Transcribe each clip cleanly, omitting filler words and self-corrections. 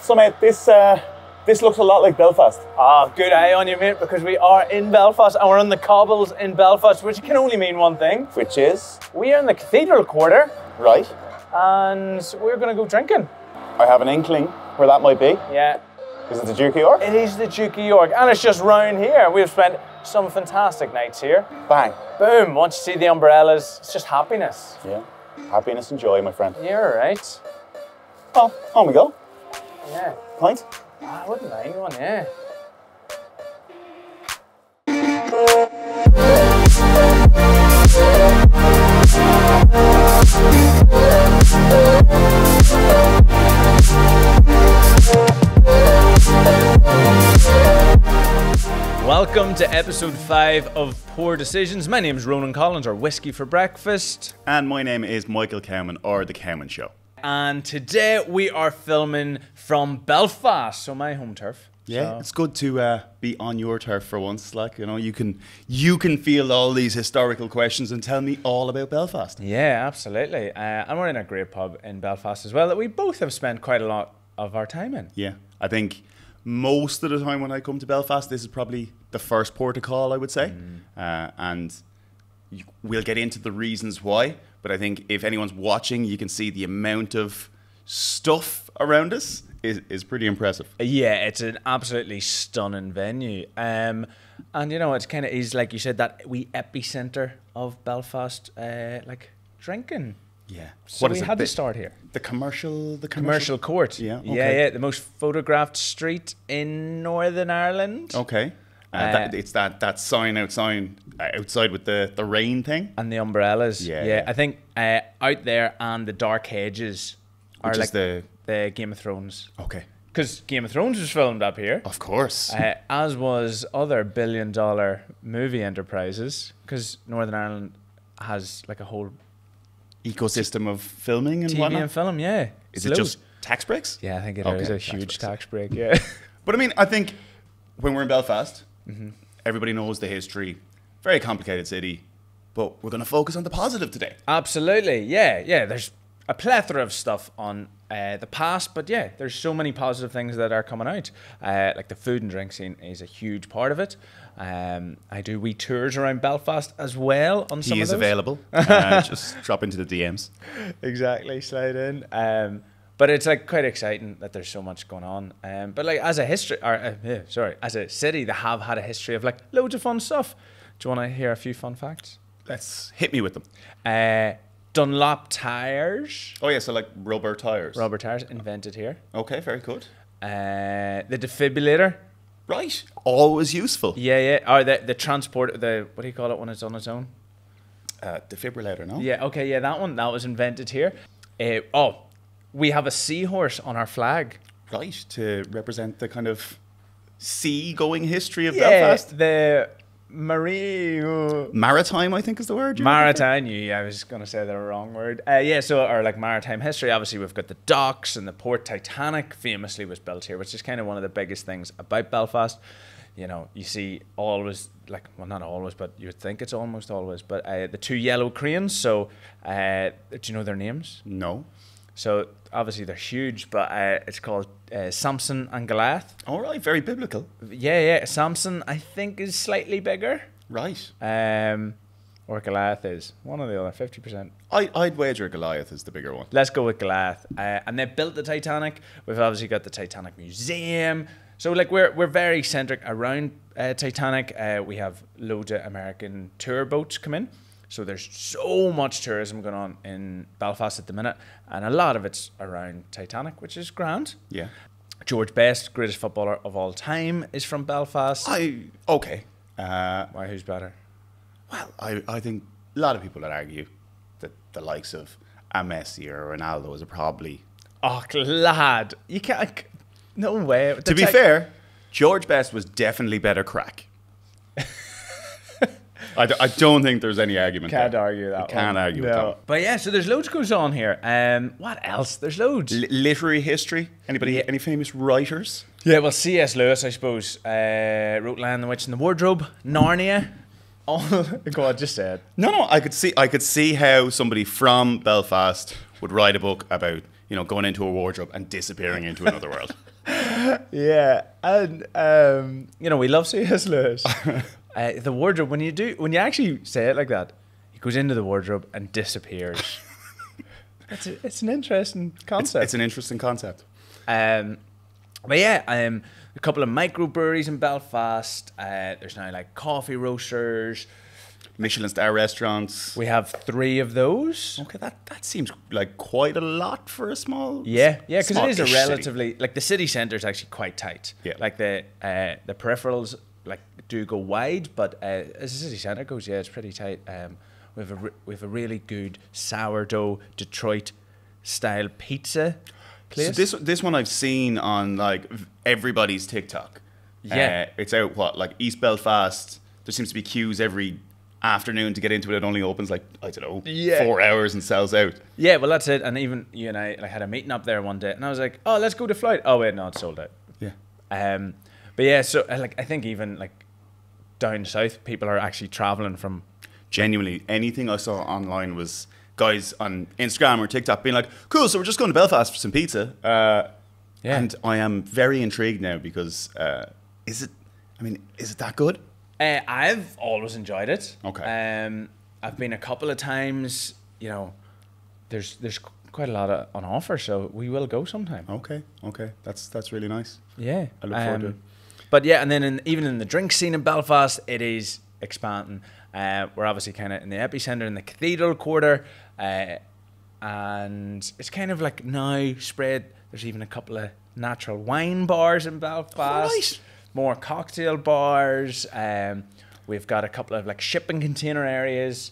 So mate, this looks a lot like Belfast. Ah, good eye on you, mate, because we are in Belfast and we're on the cobbles in Belfast, which can only mean one thing. Which is? We are in the Cathedral Quarter. Right. And we're going to go drinking. I have an inkling where that might be. Yeah. Is it the Duke of York? It is the Duke of York, and it's just round here. We've spent some fantastic nights here. Bang. Boom. Once you see the umbrellas, it's just happiness. Yeah. Happiness and joy, my friend. You're right. Oh, on we go. Yeah. Pint? I wouldn't mind one, yeah. Welcome to episode 5 of Poor Decisions. My name is Ronan Collins, or Whiskey for Breakfast. And my name is Michael Cowman, or The Cowman Show. And today we are filming from Belfast, so my home turf. Yeah, so. It's good to be on your turf for once. Like, you know, you can field all these historical questions and tell me all about Belfast. Yeah, absolutely. And we're in a great pub in Belfast as well that we both have spent quite a lot of our time in. Yeah, I think most of the time when I come to Belfast, this is probably the first port of call, I would say. And we'll get into the reasons why. But I think if anyone's watching, you can see the amount of stuff around us is pretty impressive. Yeah, it's an absolutely stunning venue. And you know, it's kind of is like you said, that wee epicenter of Belfast, like drinking. Yeah. So we had to start here. The commercial court. Yeah. Okay. Yeah. The most photographed street in Northern Ireland. Okay. It's that sign outside with the rain thing and the umbrellas. Yeah. I think out there and the dark hedges are which like is the Game of Thrones. Okay. Because Game of Thrones was filmed up here. Of course. As was other billion-dollar movie enterprises. Because Northern Ireland has like a whole ecosystem of filming and TV whatnot. and film. Yeah. Is it just tax breaks? Yeah, I think it Okay, is a huge tax break. Yeah. But I mean, I think when we're in Belfast, everybody knows the history. Very complicated city, but we're going to focus on the positive today. Absolutely, yeah. There's a plethora of stuff on the past, but yeah, there's so many positive things that are coming out. Like the food and drink scene is a huge part of it. I do wee tours around Belfast as well on some of those. He is available. Just drop into the DMs. Exactly, slide in. But it's like quite exciting that there's so much going on. But like as a as a city, they have had a history of like loads of fun stuff. Do you want to hear a few fun facts? Let's hit me with them. Dunlop tires. Oh yeah, so like rubber tires. Rubber tires invented here. Okay, very good. The defibrillator. Right, always useful. Yeah. Or the transport. What do you call it when it's on its own? Defibrillator, no? Yeah. Okay. Yeah, that one. That was invented here. We have a seahorse on our flag. Right, to represent the kind of sea-going history of Belfast. The maritime, I think is the word. Maritime. Yeah, I was going to say the wrong word. Or like maritime history. Obviously, we've got the docks and the port. Titanic famously was built here, which is kind of one of the biggest things about Belfast. You know, you see always, like, well, not always, but you would think it's almost always, but the two yellow cranes. So, do you know their names? No. So obviously they're huge, but it's called Samson and Goliath. All right, very biblical. Yeah. Samson, I think, is slightly bigger. Right. Or Goliath is. One or the other, 50%. I'd wager Goliath is the bigger one. Let's go with Goliath. And they built the Titanic. We've obviously got the Titanic Museum. So like we're very centric around Titanic. We have loads of American tour boats come in. So there's so much tourism going on in Belfast at the minute, and a lot of it's around Titanic, which is grand. Yeah. George Best, greatest footballer of all time, is from Belfast. Okay. Why, who's better? Well, I think a lot of people would argue that the likes of a Messi or Ronaldo is probably... Oh, lad. You can't... No way. To be fair, George Best was definitely better crack. I don't think there's any argument. Can't argue that. Can't argue with that. But yeah, so there's loads goes on here. What else? There's loads. Literary history. Anybody? Any famous writers? Yeah, well, C.S. Lewis, I suppose, wrote Lion, the Witch, and the Wardrobe, Narnia. Go on, just say it. No. I could see how somebody from Belfast would write a book about you know, going into a wardrobe and disappearing into another world. Yeah, and you know, we love C.S. Lewis. The wardrobe, when you actually say it like that, he goes into the wardrobe and disappears. It's an interesting concept. It's an interesting concept. But yeah, a couple of microbreweries in Belfast. There's now like coffee roasters. Michelin star restaurants. We have 3 of those. Okay, that seems like quite a lot for a small. Yeah, because it is a small-ish relatively city. like the city centre is actually quite tight. Yeah. Like the peripherals like do go wide, but as the city centre goes, yeah, it's pretty tight. We have a really good sourdough Detroit style pizza place. So this one I've seen on like everybody's TikTok. Yeah. It's out like East Belfast. There seems to be queues every afternoon to get into it. It only opens like, I don't know, 4 hours and sells out. Yeah, well that's it. And even you and I like had a meeting up there one day, and I was like, oh, let's go to Flight. Oh wait, no, it's sold out. Yeah. But yeah, so like I think even like down south, people are actually traveling from. Genuinely, anything I saw online was guys on Instagram or TikTok being like, cool, so we're just going to Belfast for some pizza. And I am very intrigued now because is it that good? I've always enjoyed it. Okay. I've been a couple of times. You know, there's quite a lot on offer, so we will go sometime. Okay. That's really nice. Yeah, I look forward to it. But yeah, and then even in the drink scene in Belfast, it is expanding. We're obviously kind of in the epicenter in the Cathedral Quarter, and it's kind of like now spread. There's even a couple of natural wine bars in Belfast. Right. More cocktail bars. We've got a couple of like shipping container areas.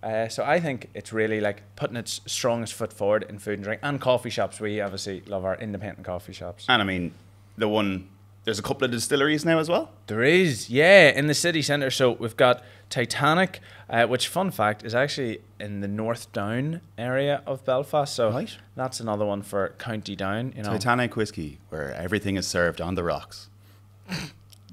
So I think it's really like putting its strongest foot forward in food and drink and coffee shops. We obviously love our independent coffee shops. And I mean, there's a couple of distilleries now as well. There is, yeah, in the city centre. So we've got Titanic, which, fun fact, is actually in the North Down area of Belfast. So Right. that's another one for County Down. You know, Titanic whiskey, where everything is served on the rocks.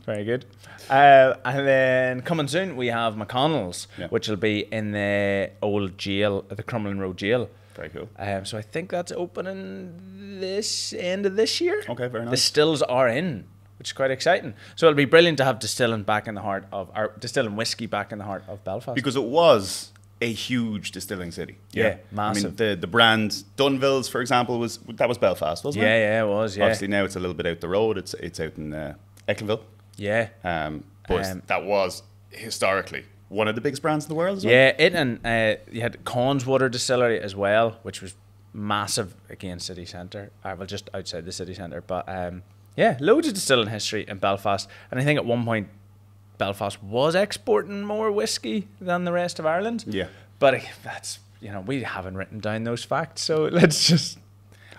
very good. And then coming soon, we have McConnell's, Yeah. which will be in the old jail, the Crumlin Road jail. Very cool. So I think that's opening this end of this year. Okay, very The nice. stills are in, which is quite exciting. So it'll be brilliant to have distilling whiskey back in the heart of Belfast. Because it was a huge distilling city. Yeah, massive. I mean, the brand Dunville's, for example, was Belfast, wasn't it? Yeah, it was. Yeah, Obviously now it's a little bit out the road. It's out in Ecklenville. yeah, But that was historically one of the biggest brands in the world as well. yeah. It and you had Conswater Distillery as well, which was massive again, city centre. Well, just outside the city centre, but yeah, loads of distilling history in Belfast, and I think at one point Belfast was exporting more whiskey than the rest of Ireland. Yeah. But that's, we haven't written down those facts, so let's just.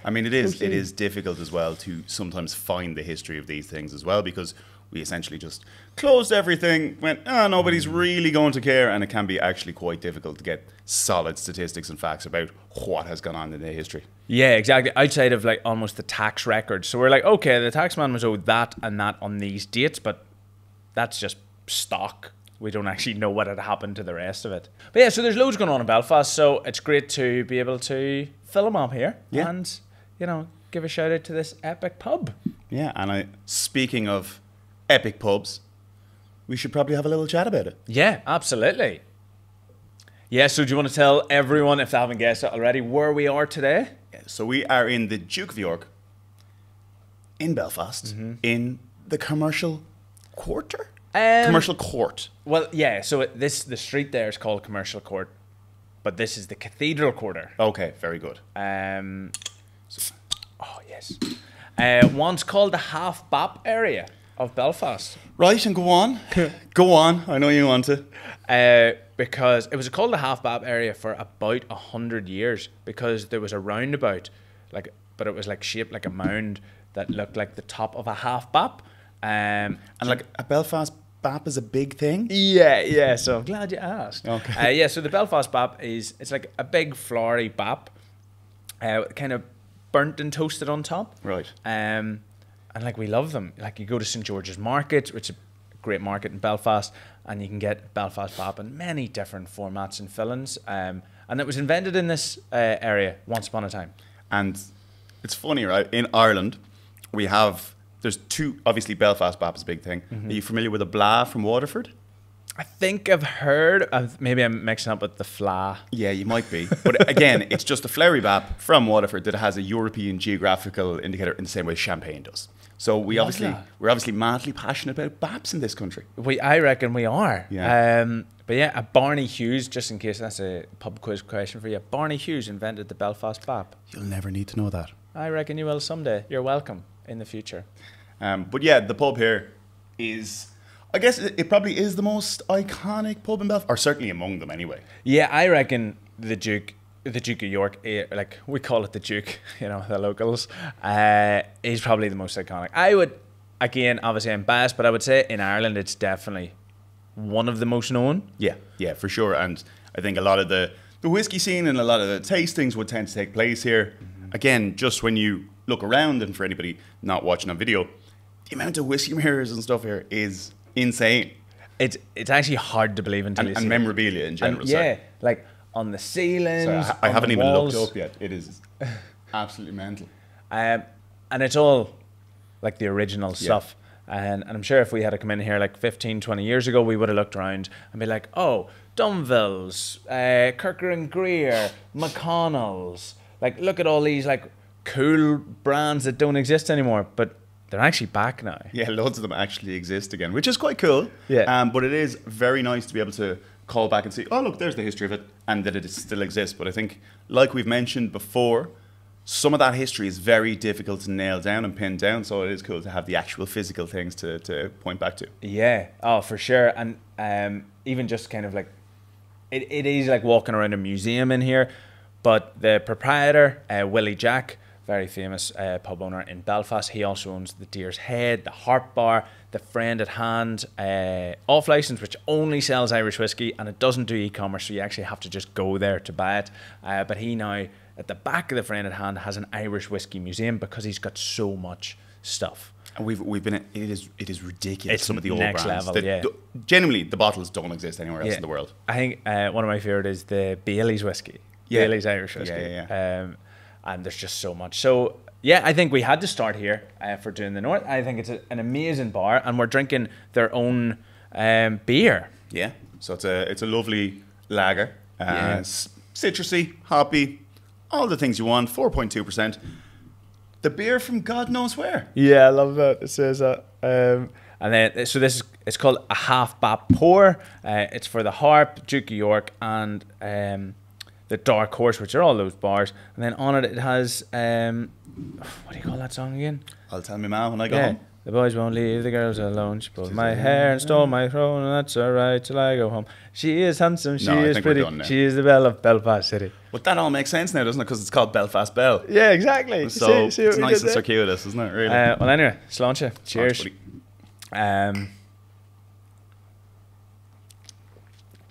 I mean, it is difficult as well to sometimes find the history of these things as well, because we essentially just closed everything, went, nobody's really going to care, and it can be actually quite difficult to get solid statistics and facts about what has gone on in the history. Yeah, exactly. Outside of like almost the tax records. So we're like, okay, the taxman was owed that and that on these dates, but that's just stock. We don't actually know what had happened to the rest of it. But yeah, so there's loads going on in Belfast, so it's great to be able to fill them up here and, give a shout out to this epic pub. Yeah, and speaking of epic pubs, we should probably have a little chat about it. Yeah, absolutely. Yeah, so do you want to tell everyone, if they haven't guessed it already, where we are today? Yeah, so we are in the Duke of York in Belfast, in the commercial quarter? Commercial court. Well, yeah, so the street there is called Commercial Court, but this is the Cathedral Quarter. Okay, very good. Oh, yes. Once called the Half Bap area of Belfast. Right, and go on. Go on. I know you want to. Because it was called the Half Bap area for about 100 years, because there was a roundabout, but it was shaped like a mound that looked like the top of a half bap. And a Belfast bap is a big thing? Yeah. So I'm glad you asked. Okay. So the Belfast bap it's like a big flowery bap, kind of burnt and toasted on top. Right. And we love them. You go to St George's Market, which is a great market in Belfast, and you can get Belfast bap in many different formats and fillings. And it was invented in this area once upon a time. And It's funny, right? In Ireland, there's two, obviously Belfast Bap is a big thing. Are you familiar with a Blah from Waterford? I think I've heard. Maybe I'm mixing up with the Fla. Yeah, you might be. But again, it's just a Flowery Bap from Waterford that has a European geographical indicator in the same way Champagne does. So we're obviously madly passionate about Baps in this country. I reckon we are. Yeah. But yeah, Barney Hughes, just in case that's a pub quiz question for you. Barney Hughes invented the Belfast Bap. You'll never need to know that. I reckon you will someday. You're welcome in the future. But yeah, the pub here is, I guess it probably is the most iconic pub in Belfast, or certainly among them anyway. Yeah, I reckon the Duke of York, like we call it the Duke, the locals, is probably the most iconic. I would, again, obviously I'm biased, but I would say in Ireland it's definitely one of the most known. Yeah, for sure. And I think a lot of the whiskey scene and a lot of the tastings would tend to take place here. Again, just when you look around, and for anybody not watching on video, the amount of whiskey mirrors and stuff here is insane. It's actually hard to believe until you see and memorabilia in general. Yeah, like on the ceilings. I haven't even walls. looked up yet. It is absolutely mental. And it's all like the original stuff. And I'm sure if we had to come in here like 15, 20 years ago, we would have looked around and be like, oh, Dunville's, Kirker and Greer, McConnell's. Like, look at all these like cool brands that don't exist anymore, but they're actually back now. Yeah, loads of them actually exist again, which is quite cool. Yeah. But it is very nice to be able to call back and see, oh, look, there's the history of it, and that it still exists. But I think, like we've mentioned before, some of that history is very difficult to nail down and pin down, so it is cool to have the actual physical things to point back to. Yeah, oh, for sure. And even just kind of like, it is like walking around a museum in here, but the proprietor, Willie Jack, very famous pub owner in Belfast, he also owns the Deer's Head, the Harp Bar, the Friend at Hand, off license, which only sells Irish whiskey, and it doesn't do e-commerce, so you actually have to just go there to buy it. But he now, at the back of the Friend at Hand, has an Irish whiskey museum because he's got so much stuff. And we've been, it is ridiculous. It's some of the old next brands. level, yeah. Genuinely, the bottles don't exist anywhere else in the world. I think one of my favourite is the Bailey's whiskey. Yeah. Bailey's Irish whiskey. Yeah. And there's just so much. So yeah, I think we had to start here for doing the North. I think it's an amazing bar, and we're drinking their own beer. Yeah. So it's a lovely lager. Citrusy, hoppy, all the things you want. 4.2%. The beer from God knows where. Yeah, I love that. It says that. And then, so it's called a half bap pour. It's for the Harp, Duke of York, and the Dark Horse, which are all those bars. And then on it has, what do you call that song again? I'll tell me ma when I go home. The boys won't leave the girls alone. She pulled my hair and stole my throne, and that's alright till I go home. She is handsome, she is pretty, she is the belle of Belfast City. But that all makes sense now, doesn't it? Because it's called Belfast Belle. Yeah, exactly. So see it's nice and circuitous, isn't it? Really. Well, anyway, sláinte. Cheers.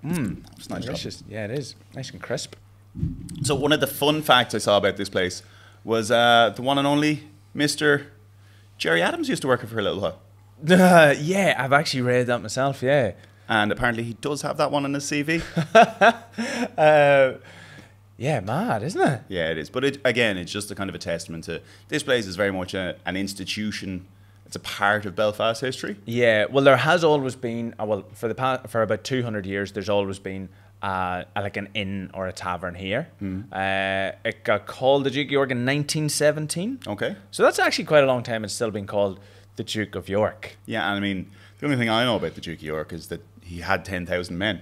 It's nice. Delicious. Yeah, it is. Nice and crisp. So one of the fun facts I saw about this place was the one and only Mr. Jerry Adams used to work here for a little while. Yeah, I've actually read that myself, yeah. And apparently he does have that one on his CV. Yeah, mad, isn't it? Yeah, it is. But it's just a kind of a testament to this place is very much an institution. It's a part of Belfast history. Yeah, well, there has always been, for about 200 years, there's always been like an inn or a tavern here. It got called the Duke of York in 1917. Okay. So that's actually quite a long time. It's still been called the Duke of York. Yeah, and I mean, the only thing I know about the Duke of York is that he had 10,000 men.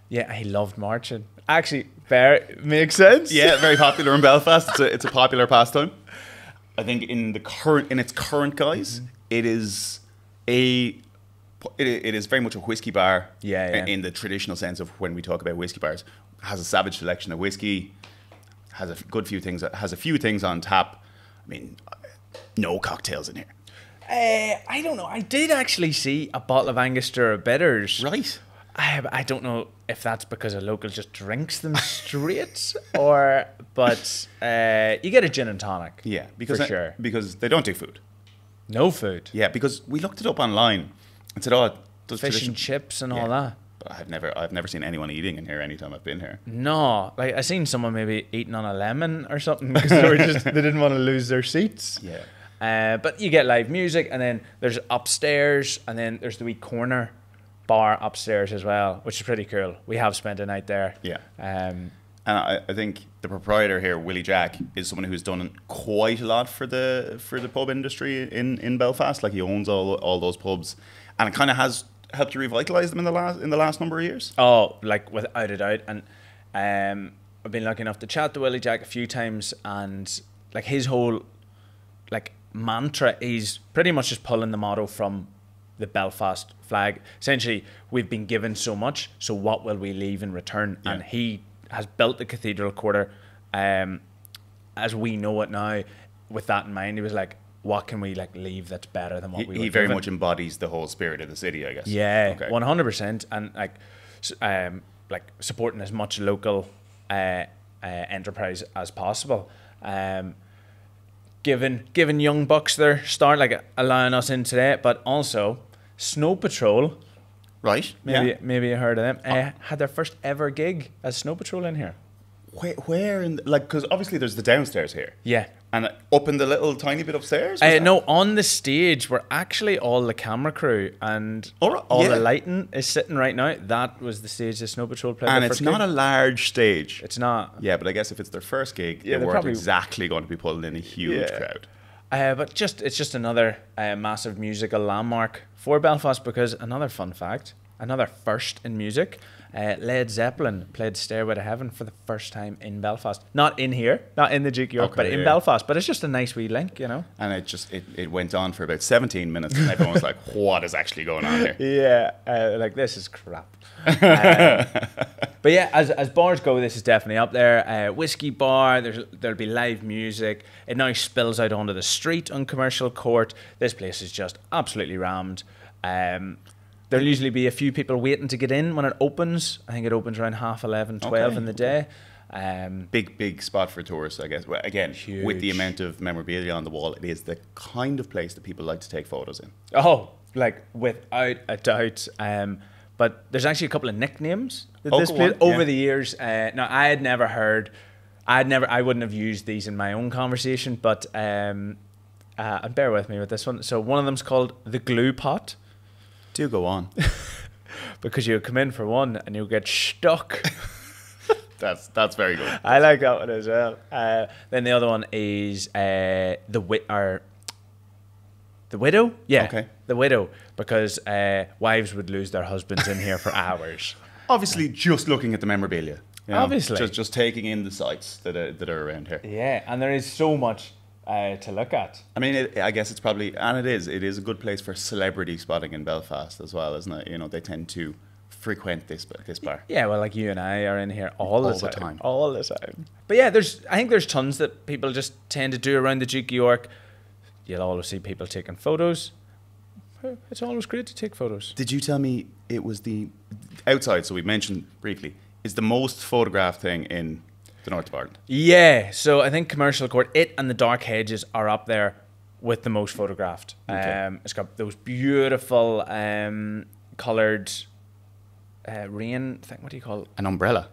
Yeah, he loved marching. Actually, fair, makes sense. Yeah, very popular in Belfast. It's a popular pastime. I think in its current guise, it is very much a whiskey bar. Yeah. In the traditional sense of when we talk about whiskey bars, has a savage selection of whiskey, has a few things on tap. I mean, no cocktails in here. I don't know. I did actually see a bottle of Angostura bitters. Right. I don't know if that's because a local just drinks them straight, but you get a gin and tonic. Yeah, for sure. Because they don't do food. No food. Yeah, because we looked it up online and said, "Oh, fish and chips and all that." But I've never seen anyone eating in here anytime I've been here. No, like I seen someone maybe eating on a lemon or something because they didn't want to lose their seats. Yeah. But you get live music, and then there's upstairs, and then there's the wee corner bar upstairs as well, which is pretty cool. We have spent a night there. Yeah. And I think the proprietor here, Willie Jack, is someone who's done quite a lot for the pub industry in Belfast. Like he owns all those pubs, and it kind of has helped to revitalise them in the last number of years. Oh, like without a doubt. And I've been lucky enough to chat to Willie Jack a few times, and like his whole like mantra is pretty much just pulling the motto from the Belfast flag. Essentially, we've been given so much, so what will we leave in return? Yeah. And he has built the Cathedral Quarter as we know it now. With that in mind, he was like, what can we like leave that's better than what we were He very given? much embodies the whole spirit of the city, I guess. Yeah, okay. 100%. And like supporting as much local enterprise as possible. Giving young bucks their start, like allowing us in today, but also Snow Patrol. Right. Maybe you heard of them. Had their first ever gig as Snow Patrol in here. Where in like, because obviously there's the downstairs here. Yeah. And up in the little tiny bit upstairs? No, on the stage where actually all the camera crew and all the lighting is sitting right now. That was the stage the Snow Patrol played. And it's not a large stage. It's not. Yeah, but I guess if it's their first gig, they weren't exactly going to be pulling in a huge crowd. But it's just another massive musical landmark for Belfast, because another fun fact, another first in music, Led Zeppelin played Stairway to Heaven for the first time in Belfast. Not in here, not in the Duke York, but in Belfast. But it's just a nice wee link, you know. And it went on for about 17 minutes, and everyone was like, what is actually going on here? Yeah, like this is crap. But yeah, as bars go, this is definitely up there. Whiskey bar, there'll be live music. It now spills out onto the street on Commercial Court. This place is just absolutely rammed. There'll usually be a few people waiting to get in when it opens. I think it opens around 11:30, 12 in the day. Big spot for tourists, I guess. Well, again, huge. With the amount of memorabilia on the wall, it is the kind of place that people like to take photos in. Oh, like without a doubt. But there's actually a couple of nicknames that this place over the years. Now I wouldn't have used these in my own conversation, but and bear with me with this one. So one of them's called the Glue Pot. Do go on. Because you'll come in for one and you'll get stuck. That's very good. I like that one as well. Then the other one is the Widow? Yeah. Okay. The Widow. Because wives would lose their husbands in here for hours. Obviously, just looking at the memorabilia. You know, obviously. Just taking in the sights that are around here. Yeah, and there is so much to look at. I mean, I guess it's probably, and it is a good place for celebrity spotting in Belfast as well, isn't it? You know, they tend to frequent this bar. Yeah, well, like you and I are in here all the time. All the time. But yeah, I think there's tons that people just tend to do around the Duke of York. You'll always see people taking photos. It's always great to take photos. Did you tell me it was the outside, so we mentioned briefly, is the most photographed thing in the north of Ireland? Yeah, so I think Commercial Court, it and the Dark Hedges are up there with the most photographed. Okay. It's got those beautiful coloured rain thing. What do you call it? An umbrella.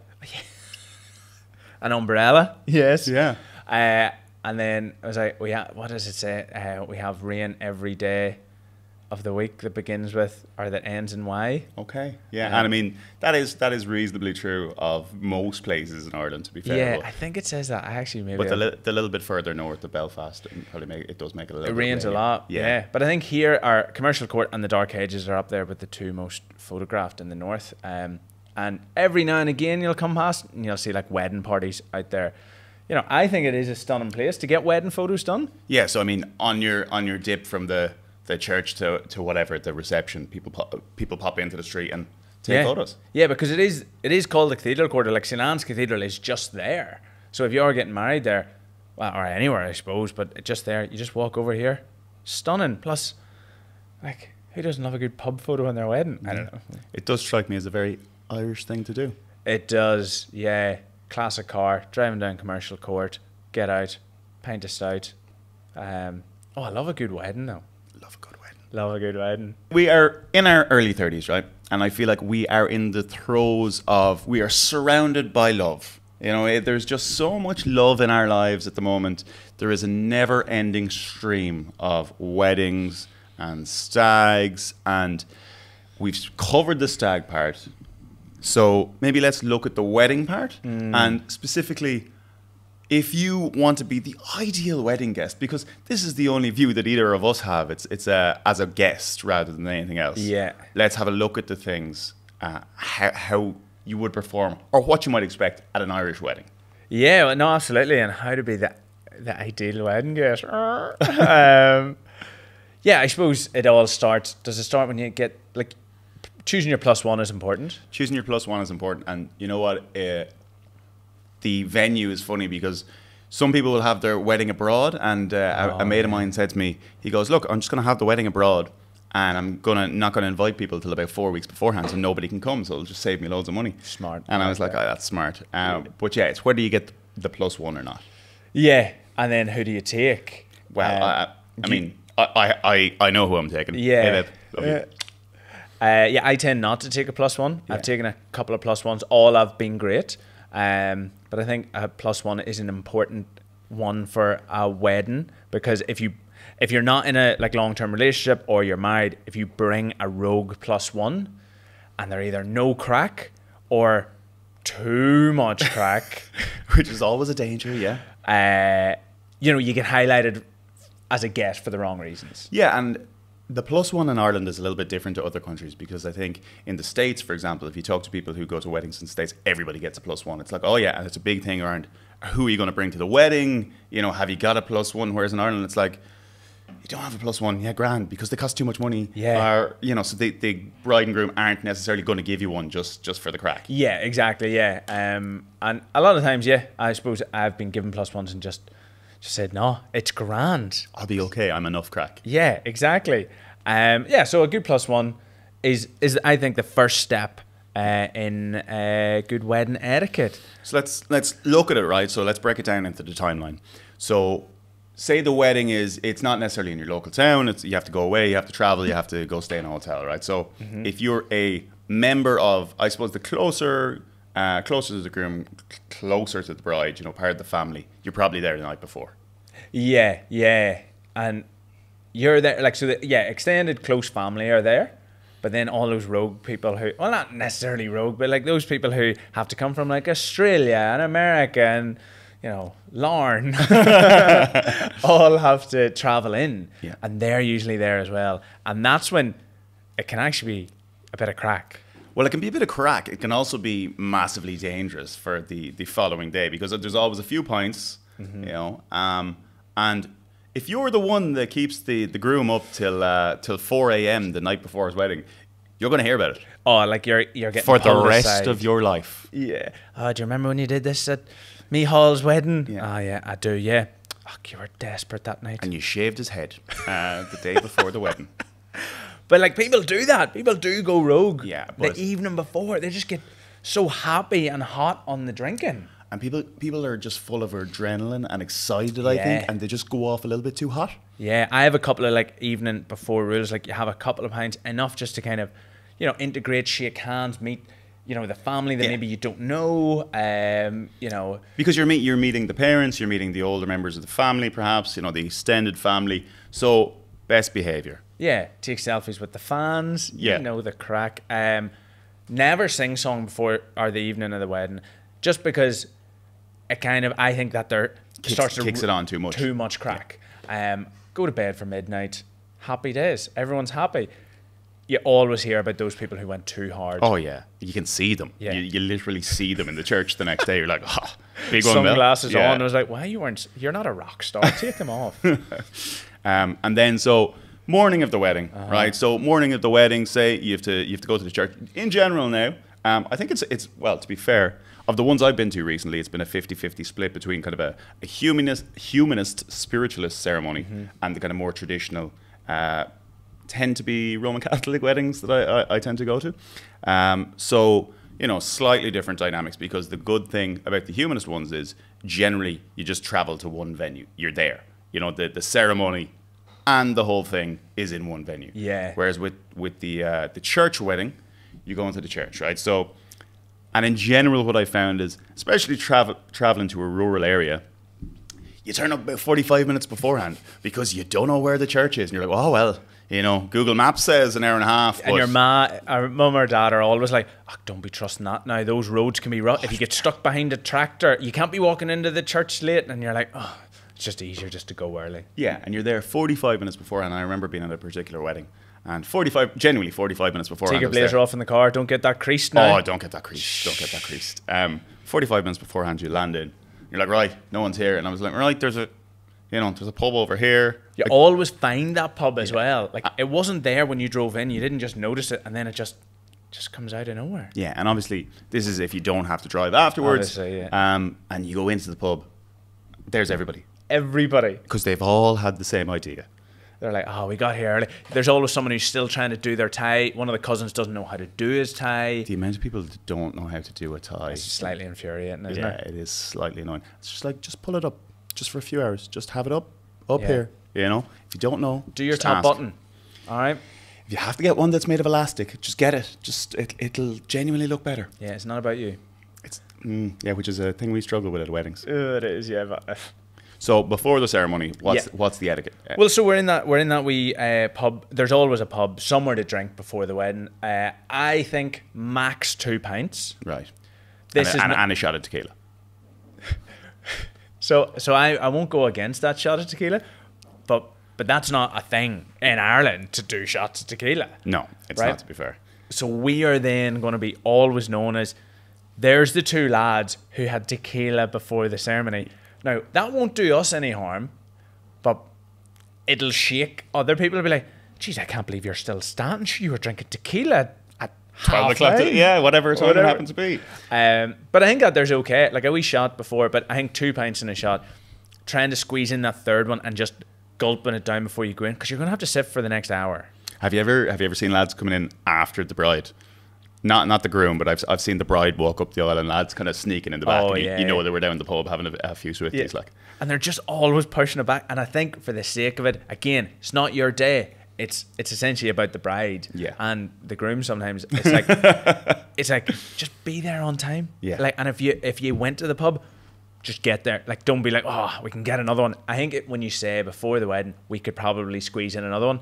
An umbrella. Yes. Yeah. And then I was like, what does it say? We have rain every day of the week that begins with or that ends in Y. Okay. Yeah. And I mean that is reasonably true of most places in Ireland, to be fair. Yeah, I think it says that. I actually maybe. But the little bit further north of Belfast, it does make it a little. It bit rains rainy. a lot. Yeah. But I think here our Commercial Court and the Dark Hedges are up there with the two most photographed in the north. And every now and again you'll come past and you'll see like wedding parties out there. You know, I think it is a stunning place to get wedding photos done. Yeah. So I mean, on your dip from the church to whatever, the reception, people pop into the street and take photos. Yeah, because it is called the Cathedral Quarter. Like St. Anne's Cathedral is just there. So if you are getting married there, well, or anywhere I suppose, but just there, you just walk over here. Stunning. Plus, like, who doesn't love a good pub photo on their wedding? I don't know. It does strike me as a very Irish thing to do. It does, yeah. Classic car, driving down Commercial Court, get out, pint of stout. I love a good wedding though. Love a good wedding. Love a good wedding. We are in our early 30s, right? and I feel like we are in the throes of, we are surrounded by love. You know, there's just so much love in our lives at the moment. There is a never-ending stream of weddings and stags, and we've covered the stag part. So maybe let's look at the wedding part, and specifically, if you want to be the ideal wedding guest, because this is the only view that either of us have. It's as a guest rather than anything else. Yeah. Let's have a look at the things, how you would perform, or what you might expect at an Irish wedding. Yeah, well, no, absolutely, and how to be the ideal wedding guest. Yeah, I suppose it all starts. Does it start when you get, like, choosing your plus one is important? Choosing your plus one is important, and you know what? The venue is funny because some people will have their wedding abroad, and a mate of mine said to me, he goes, "Look, I'm just going to have the wedding abroad, and I'm not going to invite people till about 4 weeks beforehand, so nobody can come. So it'll just save me loads of money." Smart. And I was like, "Oh, that's smart." But yeah, it's whether you get the plus one or not. Yeah, and then who do you take? Well, I mean, I know who I'm taking. Yeah. Hey, Yeah, I tend not to take a plus one. Yeah. I've taken a couple of plus ones. All have been great. But I think a plus one is an important one for a wedding, because if you're not in a long-term relationship or you're married, if you bring a rogue plus one and they're either no crack or too much crack, which is always a danger, yeah. You get highlighted as a guest for the wrong reasons. Yeah, and the plus one in Ireland is a little bit different to other countries, because I think in the States, for example, if you talk to people who go to weddings in the States, everybody gets a plus one. It's like, oh yeah, and it's a big thing around who are you going to bring to the wedding? You know, have you got a plus one? Whereas in Ireland, it's like, you don't have a plus one, yeah, grand, because they cost too much money. Yeah. Or, so the bride and groom aren't necessarily going to give you one just for the crack. Yeah, exactly, yeah. And a lot of times, yeah, I suppose I've been given plus ones and just said, no, it's grand. I'll be okay, I'm enough crack. Yeah, exactly. So a good plus one is I think the first step in good wedding etiquette. So let's look at it, right? So let's break it down into the timeline. So say the wedding it's not necessarily in your local town. You have to go away, you have to travel, you have to go stay in a hotel, right? So if you're a member of, I suppose, the closer to the groom, closer to the bride, part of the family, you're probably there the night before. Yeah, and you're there, extended close family are there, but then all those rogue people who, well, not necessarily rogue, but those people who have to come from Australia and America and Larne, all have to travel in, and they're usually there as well, and that's when it can actually be a bit of crack. Well, it can be a bit of crack. It can also be massively dangerous for the following day, because there's always a few pints, and if you're the one that keeps the groom up till 4 a.m. the night before his wedding, you're going to hear about it. Oh, you're getting for the rest of your life. Yeah. Oh, do you remember when you did this at me Hall's wedding? Yeah. Oh, yeah, I do, yeah. Oh, you were desperate that night. And you shaved his head the day before the wedding. But people do that. People do go rogue. Yeah, but the evening before, they just get so happy and hot on the drinking. And people are just full of adrenaline and excited, I think, and they just go off a little bit too hot. Yeah, I have a couple of evening before rules. You have a couple of pints, enough just to kind of, integrate, shake hands, meet, the family that maybe you don't know, Because you're meeting the parents, you're meeting the older members of the family, perhaps, the extended family. So best behaviour. Yeah, take selfies with the fans. Yeah. The crack. Never sing song before or the evening of the wedding, just because it kind of, I think that kicks it on too much. Too much crack. Go to bed for midnight. Happy days. Everyone's happy. You always hear about those people who went too hard. Oh yeah, you can see them. Yeah. You literally see them in the church the next day. You're like, oh, big one. Sunglasses on. I was like, why you're not a rock star. Take them off. And then morning of the wedding, right? So morning of the wedding, say you have to go to the church. In general now, I think it's well, to be fair, of the ones I've been to recently, it's been a 50-50 split between kind of a humanist spiritualist ceremony and the kind of more traditional, tend to be Roman Catholic weddings that I tend to go to. Slightly different dynamics, because the good thing about the humanist ones is generally you just travel to one venue. You're there. The ceremony and the whole thing is in one venue. Yeah. Whereas with the church wedding, you go into the church, right? So, and in general, what I found is, especially traveling to a rural area, you turn up about 45 minutes beforehand because you don't know where the church is. And you're like, oh, well, you know, Google Maps says an hour and a half. And your mum or dad are always like, oh, don't be trusting that now. Those roads can be rough. If you get stuck behind a tractor, you can't be walking into the church late. And you're like, oh, it's just easier just to go early. Yeah, and you're there 45 minutes beforehand. I remember being at a particular wedding. And genuinely 45 minutes beforehand. Take your blazer off in the car. Don't get that creased now. Oh, don't get that creased. Don't get that creased. 45 minutes beforehand, you land in. You're like, right, no one's here. And I was like, right, there's a pub over here. You always find that pub as well. Like, it wasn't there when you drove in. You didn't just notice it, and then it just comes out of nowhere. Yeah, and obviously, this is if you don't have to drive afterwards. Obviously, yeah. And you go into the pub, there's everybody. Everybody. Because they've all had the same idea. They're like, oh, we got here early. There's always someone who's still trying to do their tie. One of the cousins doesn't know how to do his tie. The amount of people that don't know how to do a tie. It's slightly infuriating, isn't it? Yeah, it is slightly annoying. It's just like, just pull it up just for a few hours. Just have it up here. You know, if you don't know, do your top button. All right. If you have to get one that's made of elastic, just get it. It'll genuinely look better. Yeah, it's not about you. It's which is a thing we struggle with at weddings. It is, yeah. But, so before the ceremony, what's the etiquette? Well, so we're in that wee pub. There's always a pub somewhere to drink before the wedding. I think max 2 pints. Right. And a shot of tequila. So I won't go against that shot of tequila, but that's not a thing in Ireland to do shots of tequila. No, it's not, to be fair. So we are then going to be always known as, there's the 2 lads who had tequila before the ceremony. Now, that won't do us any harm, but it'll shake other people. Will be like, geez, I can't believe you're still standing. You were drinking tequila at 12 o'clock. Yeah, whatever time it happens to be. But I think that there's okay. Like a wee shot before, but I think 2 pints in a shot. Trying to squeeze in that third one and just gulping it down before you go in, because you're going to have to sit for the next hour. Have you ever seen lads coming in after the bride? Not the groom, but I've seen the bride walk up the aisle and lads kind of sneaking in the back. You know they were down in the pub having a few swifties, like. And they're just always pushing it back. And I think for the sake of it, again, it's not your day. It's essentially about the bride. Yeah. And the groom sometimes. It's like just be there on time. Yeah. Like, and if you went to the pub, just get there. Like, don't be like, oh, we can get another one. I think when you say before the wedding, we could probably squeeze in another one,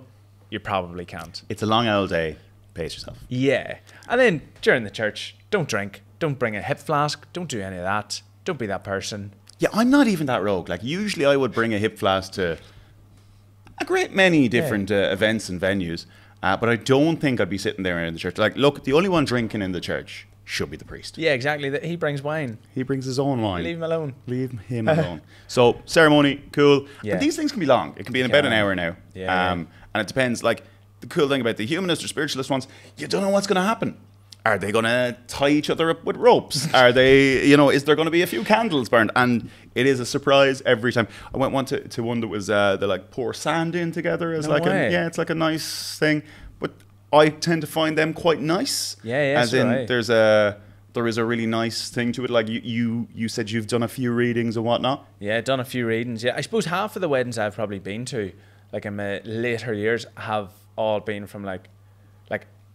you probably can't. It's a long old day. Pace yourself. Yeah. And then during the church, don't drink. Don't bring a hip flask. Don't do any of that. Don't be that person. Yeah, I'm not even that rogue. Like, usually I would bring a hip flask to a great many different events and venues, but I don't think I'd be sitting there in the church. Like, look, the only one drinking in the church should be the priest. Yeah, exactly. He brings wine. He brings his own wine. Leave him alone. Leave him alone. So, ceremony, cool. Yeah. But these things can be long. It can be in about an hour now. Yeah. And it depends, like, the cool thing about the humanist or spiritualist ones, you don't know what's going to happen. Are they going to tie each other up with ropes? Are they, is there going to be a few candles burned? And it is a surprise every time. I went to one that was they like pour sand in together as it's like a nice thing. But I tend to find them quite nice. Yeah, as in there is a really nice thing to it. Like you said you've done a few readings and whatnot. Yeah, done a few readings. Yeah, I suppose half of the weddings I've probably been to, like in my later years, have all been from like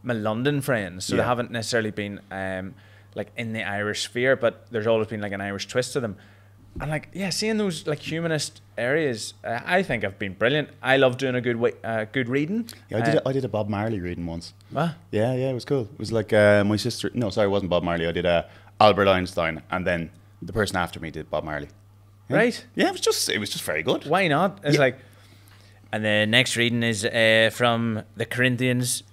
my London friends, so they haven't necessarily been like in the Irish sphere, but there's always been like an Irish twist to them. And like, yeah, seeing those like humanist areas, I think have been brilliant. I love doing a good reading. Yeah, I did a Bob Marley reading once. What? Yeah, it was cool. It was like my sister. No, sorry, it wasn't Bob Marley. I did Albert Einstein, and then the person after me did Bob Marley. Yeah. Right? Yeah, it was just very good. Why not? It's like. And the next reading is from the Corinthians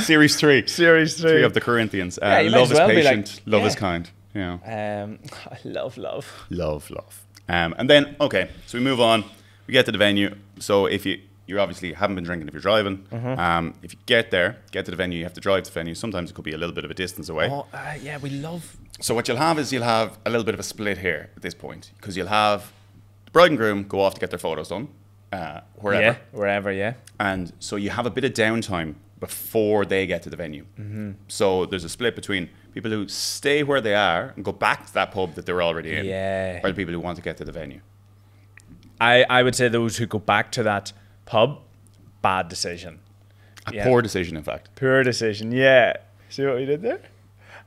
Series 3. Series 3 of the Corinthians. Love is patient, love is kind. Yeah. I love. Love. And then, okay, so we move on. We get to the venue. So if you obviously haven't been drinking if you're driving, if you get to the venue, you have to drive to the venue. Sometimes it could be a little bit of a distance away. Oh, yeah, we love. So what you'll have a little bit of a split here at this point, because you'll have bride and groom go off to get their photos done, wherever. Yeah, wherever, yeah. And so you have a bit of downtime before they get to the venue. Mm-hmm. So there's a split between people who stay where they are and go back to that pub that they're already in, or the people who want to get to the venue. I would say those who go back to that pub, bad decision. Yeah. Poor decision, in fact. Poor decision. Yeah. See what we did there?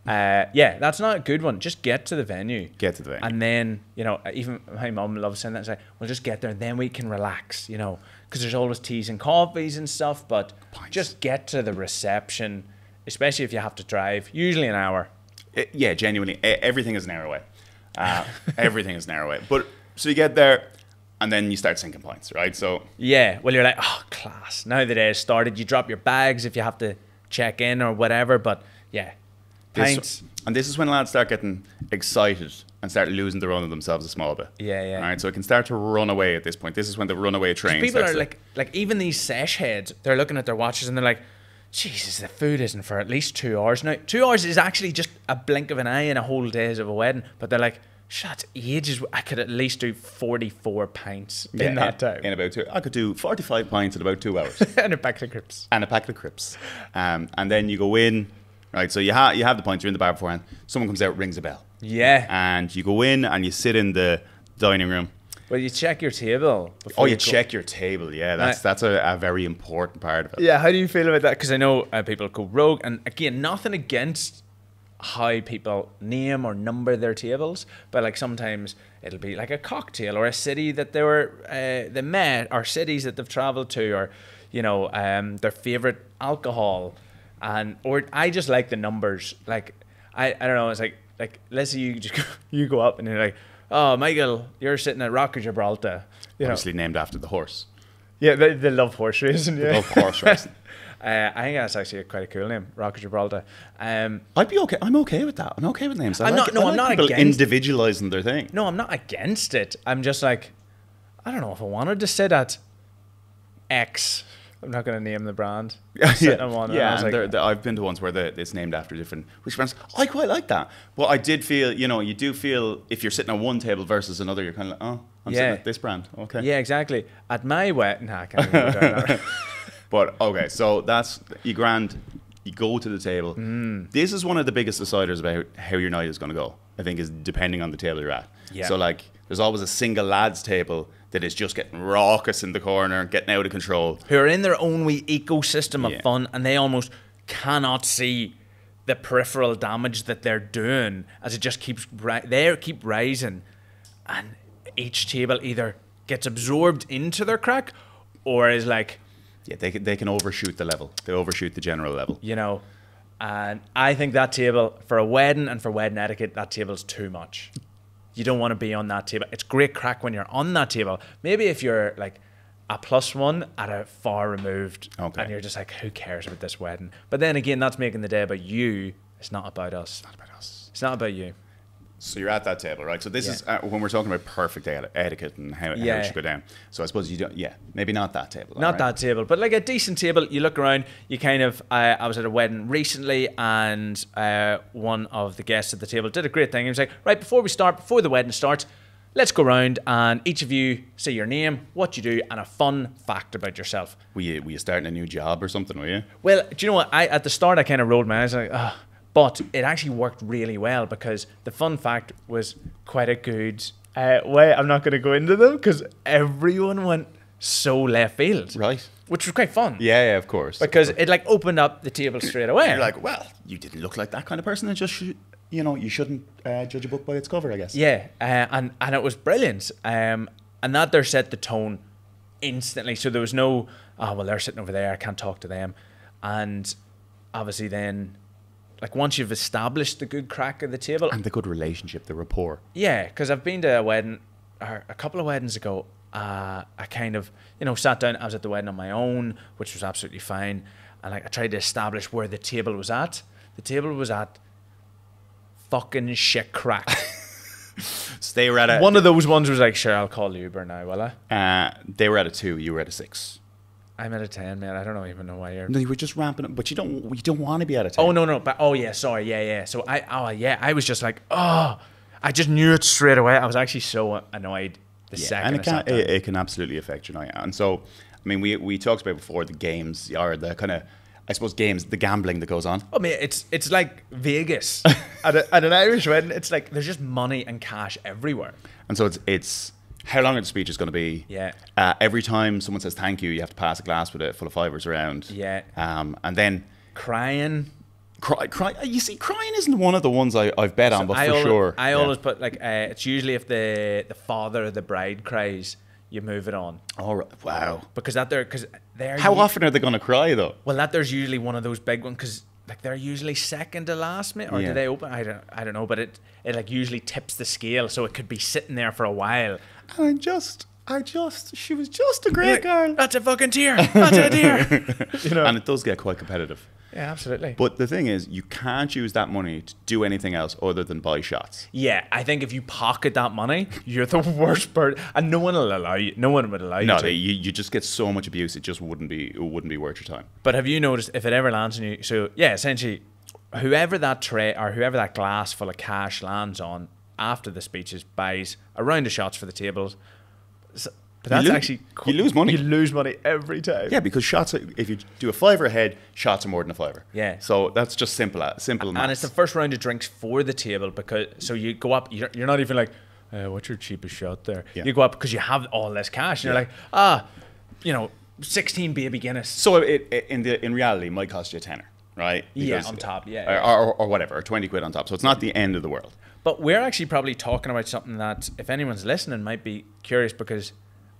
Yeah, that's not a good one. Just get to the venue. Get to the venue. And then, you know, even my mum loves saying that. It's like, we'll just get there and then we can relax, you know, because there's always teas and coffees and stuff. But just get to the reception, especially if you have to drive, usually an hour. Yeah, genuinely. Everything is an hour away. Everything is an hour away. But so you get there and then you start sinking points, right? So yeah, well, you're like, oh, class. Now the day has started. You drop your bags if you have to check in or whatever. But yeah. Pints. And this is when lads start getting excited and start losing the run of themselves a small bit. Yeah, yeah. All right, so it can start to run away at this point. This is when the runaway train people starts. People are like even these sesh heads, they're looking at their watches and they're like, Jesus, the food isn't for at least 2 hours. Now, 2 hours is actually just a blink of an eye in a whole days of a wedding. But they're like, shit, that's ages. I could at least do 44 pints in that time. In about 2. I could do 45 pints in about 2 hours. And a packet of crisps. And a packet of crisps. And then you go in. Right, so you have the points, you're in the bar beforehand. Someone comes out, rings a bell. Yeah. And you go in and you sit in the dining room. Well, you check your table. Oh, you check your table. Yeah, that's a very important part of it. Yeah, how do you feel about that? Because I know people go rogue. And again, nothing against how people name or number their tables. But like sometimes it'll be like a cocktail or a city that they met, or cities that they've traveled to, or, you know, their favourite alcohol. Or I just like the numbers. Like I don't know. It's like let's say you go up and you're like, oh, Michael, you're sitting at Rock of Gibraltar. Obviously named after the horse. Yeah, they love horse racing. Yeah. They love horse racing. I think that's actually quite a cool name, Rock of Gibraltar. I'd be okay. I'm okay with that. I'm okay with names. I'm not people against individualizing their thing. No, I'm not against it. I'm just like, I don't know if I wanted to sit at X. I'm not going to name the brand. I've been to ones where it's named after different which brands. I quite like that. But I did feel, you do feel if you're sitting at one table versus another, you're kind of like, oh, I'm sitting at this brand. Okay. Yeah, exactly. At my wedding, I can't even go down that. But okay, so that's you go to the table. This is one of the biggest deciders about how your night is going to go. I think is depending on the table you're at. Yeah. So like, there's always a single lads table that is just getting raucous in the corner, getting out of control. Who are in their own wee ecosystem of fun, and they almost cannot see the peripheral damage that they're doing as it just keeps keep rising, and each table either gets absorbed into their crack or is like, yeah, they can overshoot the level. They overshoot the general level. You know, and I think that table for a wedding and for wedding etiquette, that table's too much. You don't want to be on that table. It's great crack when you're on that table. Maybe if you're like a +1 at a far removed, and you're just like, who cares about this wedding? But then again, that's making the day about you. It's not about us. It's not about us. It's not about you. So you're at that table, right? So this is when we're talking about perfect etiquette and how it should go down. So I suppose you don't, maybe not that table. Not that table, but like a decent table. You look around, you kind of, I was at a wedding recently, and one of the guests at the table did a great thing. He was like, right, before the wedding starts, let's go around and each of you say your name, what you do, and a fun fact about yourself. Were you starting a new job or something, were you? Well, do you know what? at the start, I kind of rolled my eyes, like, but it actually worked really well because the fun fact was quite a good way. I'm not going to go into them because everyone went so left field. Right. Which was quite fun. Yeah, of course. Because it like opened up the table straight away. You're like, well, you didn't look like that kind of person. And just, you shouldn't judge a book by its cover, I guess. Yeah, and it was brilliant. And that there set the tone instantly. So there was no, well, they're sitting over there, I can't talk to them. And obviously then, like once you've established the good crack of the table. And the good relationship, the rapport. Yeah, because I've been to a wedding, or a couple of weddings ago, I kind of, sat down, I was at the wedding on my own, which was absolutely fine. And like I tried to establish where the table was at. The table was at fucking shit crack. So they were at one of those ones was like, sure, I'll call Uber now, will I? They were at a 2, you were at a 6. I'm at a 10, man. I don't even know why you're. No, you were just ramping up, but you don't want to be at a 10. Oh no, but sorry, yeah. So I was just like, I just knew it straight away. I was actually so annoyed the second. And it can absolutely affect your night. And so, I mean, we talked about before the games or the kind of, I suppose, games, the gambling that goes on. I mean, it's like Vegas at an Irish wedding. It's like there's just money and cash everywhere. And so it's how long the speech is going to be. Yeah. Every time someone says thank you, you have to pass a glass with it full of fivers around. Yeah. And then Crying. Cry. You see, crying isn't one of the ones I've bet on, but for sure. I always put like it's usually if the father of the bride cries, you move it on. All right. Wow. Because they're How often are they going to cry though? Well, there's usually one of those big ones because like they're usually second to last, or do they open? I don't know, but it like usually tips the scale, so it could be sitting there for a while. And she was just a great girl. That's a fucking tear. That's a tear. You know? And it does get quite competitive. Yeah, absolutely. But the thing is, you can't use that money to do anything else other than buy shots. Yeah, I think if you pocket that money, you're the worst person, and no one will allow you. No one would allow you. No, to. you just get so much abuse. It just wouldn't be worth your time. But have you noticed if it ever lands on you? So yeah, essentially, whoever that tray or whoever that glass full of cash lands on after the speeches buys a round of shots for the tables. But that's actually you lose money. You lose money every time. Yeah, because shots. If you do a fiver a head, shots are more than a fiver. Yeah. So that's just simple maths. And it's the first round of drinks for the table because so you go up. You're not even like, what's your cheapest shot there? Yeah. You go up because you have all this cash, and you're like, 16 baby Guinness. So in reality, it might cost you a tenner, right? Because, on top, or whatever, or 20 quid on top. So it's not the end of the world. But we're actually probably talking about something that, if anyone's listening, might be curious because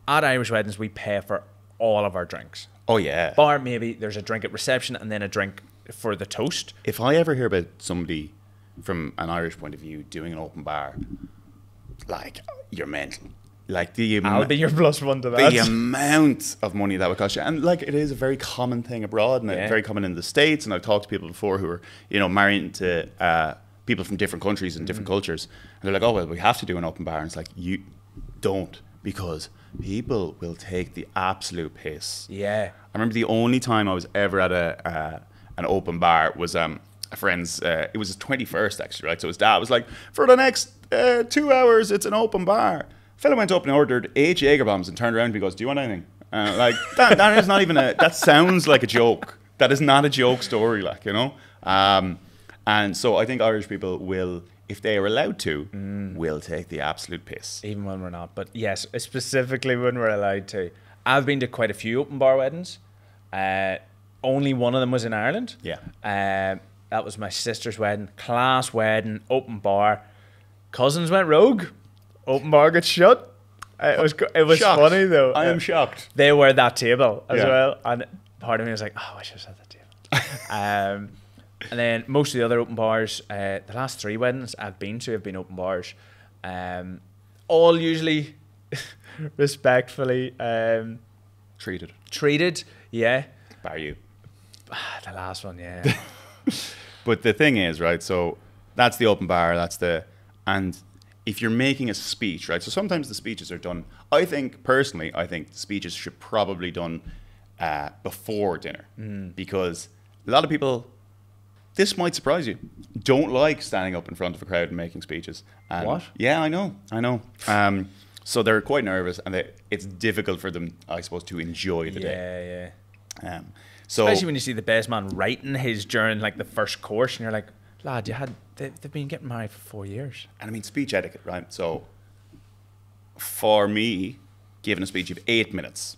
at Irish weddings, we pay for all of our drinks. Oh, yeah. Bar maybe there's a drink at reception and then a drink for the toast. If I ever hear about somebody from an Irish point of view doing an open bar, like, you're mental. Like I'll be your plus one to that. The amount of money that would cost you. And like, it is a very common thing abroad and very common in the States. And I've talked to people before who are, marrying to people from different countries and different cultures. And they're like, oh, well, we have to do an open bar. And it's like, you don't, because people will take the absolute piss. Yeah. I remember the only time I was ever at an open bar was a friend's, it was his 21st actually, right? So his dad was like, for the next 2 hours, it's an open bar. Fella went up and ordered 8 Jaeger bombs and turned around and he goes, do you want anything? Like, that is not even that sounds like a joke. That is not a joke story, like, and so I think Irish people will, if they are allowed to, will take the absolute piss. Even when we're not. But yes, specifically when we're allowed to. I've been to quite a few open bar weddings. Only one of them was in Ireland. Yeah. That was my sister's wedding. Class wedding, open bar. Cousins went rogue. Open bar got shut. It was funny though. I am shocked. They were at that table as well. And part of me was like, oh, I should have sat at that table. And then most of the other open bars, the last 3 weddings I've been to have been open bars. All usually respectfully treated, yeah. Bar you. The last one, yeah. But the thing is, right, so that's the open bar, and if you're making a speech, right, so sometimes the speeches are done, I think the speeches should probably done before dinner, because a lot of people, this might surprise you, don't like standing up in front of a crowd and making speeches. And what? Yeah, I know. So they're quite nervous, and it's difficult for them, I suppose, to enjoy the day. Yeah. So especially when you see the best man writing his during like the first course, and you're like, lad, they've been getting married for 4 years. And I mean, speech etiquette, right? So for me, giving a speech of 8 minutes,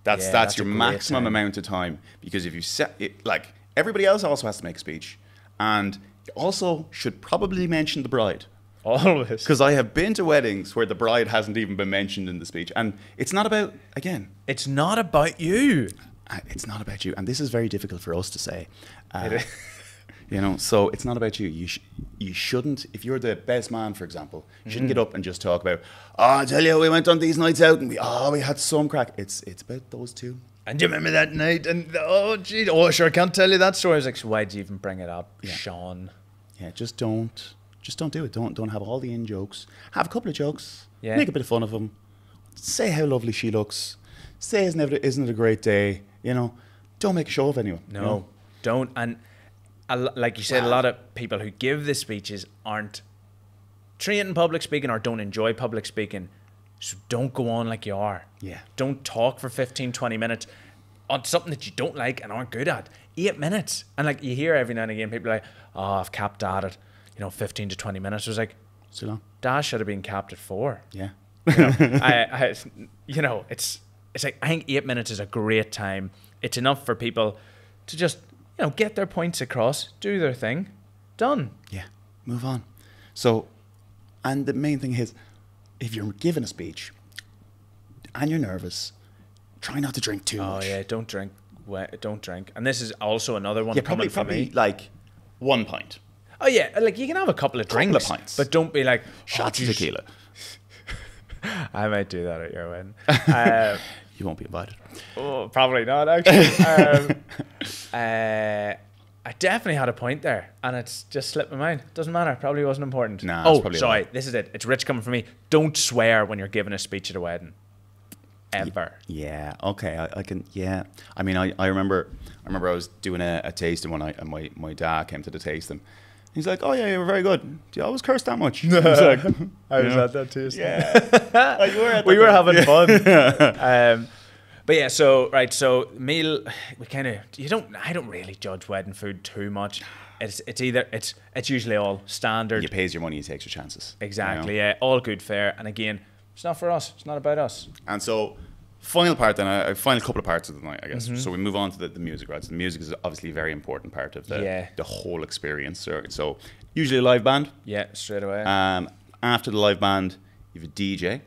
that's your maximum amount of time, because if you set it, like, everybody else also has to make a speech, and you also should probably mention the bride. Always. Because I have been to weddings where the bride hasn't even been mentioned in the speech, and it's not about, again, it's not about you. It's not about you, and this is very difficult for us to say. So it's not about you. You shouldn't, if you're the best man, for example, you shouldn't get up and just talk about, I tell you, we went on these nights out and we had some crack. It's about those two. And do you remember that night? And sure, I can't tell you that story. I was like, so why'd you even bring it up, Sean? Yeah, just don't do it. Don't have all the in jokes. Have a couple of jokes. Yeah. Make a bit of fun of them. Say how lovely she looks. Say isn't it a great day? Don't make a show of anyone. No, don't. And like you said, a lot of people who give the speeches aren't trained in public speaking or don't enjoy public speaking. So don't go on like you are. Yeah. Don't talk for 15, 20 minutes on something that you don't like and aren't good at. 8 minutes. And like you hear every now and again, people are like, oh, I've capped at it, 15 to 20 minutes. It was like, so long. That should have been capped at 4. Yeah. You know, you know, it's like, I think 8 minutes is a great time. It's enough for people to just, you know, get their points across, do their thing, done. Yeah, move on. So, and the main thing is, if you're giving a speech and you're nervous, try not to drink too much. Oh yeah, don't drink. Don't drink. And this is also another one. Yeah, coming probably from me. like 1 pint. Oh yeah, like you can have a couple of drinks, Couple of pints. but don't be like Shots of tequila. I might do that at your wedding. You won't be invited. Oh, probably not actually. I definitely had a point there, and it's just slipped my mind. Doesn't matter. Probably wasn't important. Nah, oh, it's probably sorry. not. This is it. It's rich coming from me. Don't swear when you're giving a speech at a wedding. Ever. Yeah. Okay. I can. Yeah. I mean, I remember I was doing a tasting one night, and my dad came to the tasting. He's like, "Oh yeah, you were very good. Do you always curse that much?" I was like, I was at that tasting. Yeah. Like, we were having fun. But yeah, so meal, I don't really judge wedding food too much. It's usually all standard. You pays your money, you takes your chances. Exactly, You know? yeah, all good fare. And again, it's not for us. It's not about us. And so, final part then, final couple of parts of the night, I guess. So we move on to the music, right? So the music is obviously a very important part of the whole experience. So usually a live band. Yeah, straight away. After the live band, you have a DJ.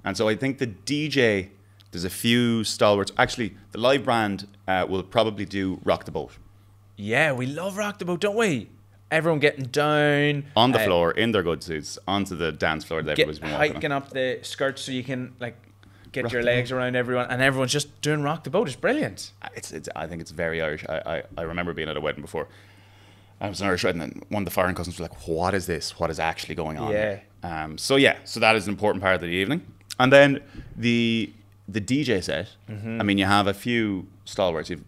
And so I think the DJ, there's a few stalwarts. Actually, the live band will probably do Rock the Boat. Yeah, we love Rock the Boat, don't we? Everyone getting down. On the floor, in their good suits, onto the dance floor that everybody's been walking hiking up the skirts so you can like get your legs around everyone, and everyone's just doing Rock the Boat. It's brilliant. I think it's very Irish. I remember being at a wedding before. I was an Irish wedding, and one of the foreign cousins was like, "What is this? What is actually going on?" Yeah. So that is an important part of the evening. And then the DJ set. I mean, you have a few stalwarts. You've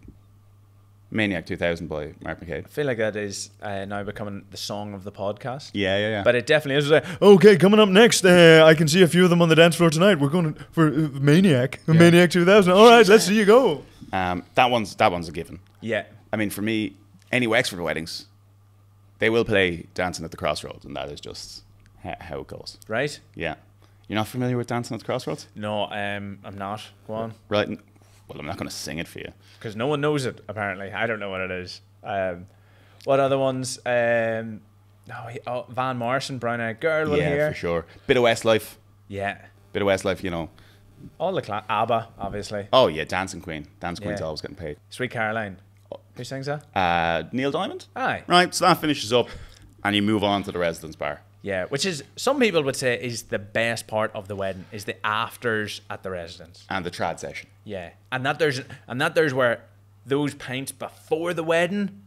Maniac 2000 by Mark McCabe. I feel like that is now becoming the song of the podcast. Yeah. But it definitely is. Like, okay, coming up next, I can see a few of them on the dance floor tonight. We're going for Maniac, Maniac 2000. All right, let's see you go. That one's a given. Yeah. I mean, for me, any Wexford weddings, they will play Dancing at the Crossroads, and that is just how it goes. Right? Yeah. You're not familiar with Dancing at the Crossroads? No, I'm not. Go on. Right. Well, I'm not going to sing it for you. Because no one knows it, apparently. I don't know what it is. What other ones? Van Morrison, Brown Eyed Girl will hear. Yeah, for sure. Bit of Westlife. Yeah. Bit of Westlife, you know. All the ABBA, obviously. Oh, yeah, Dancing Queen. Dancing Queen's always getting paid. Sweet Caroline. Who sings that? Neil Diamond. Aye. Right, so that finishes up, and you move on to the residence bar. Yeah, which is, some people would say, is the best part of the wedding, is the afters at the residence. And the trad session. Yeah. And that there's where those pints before the wedding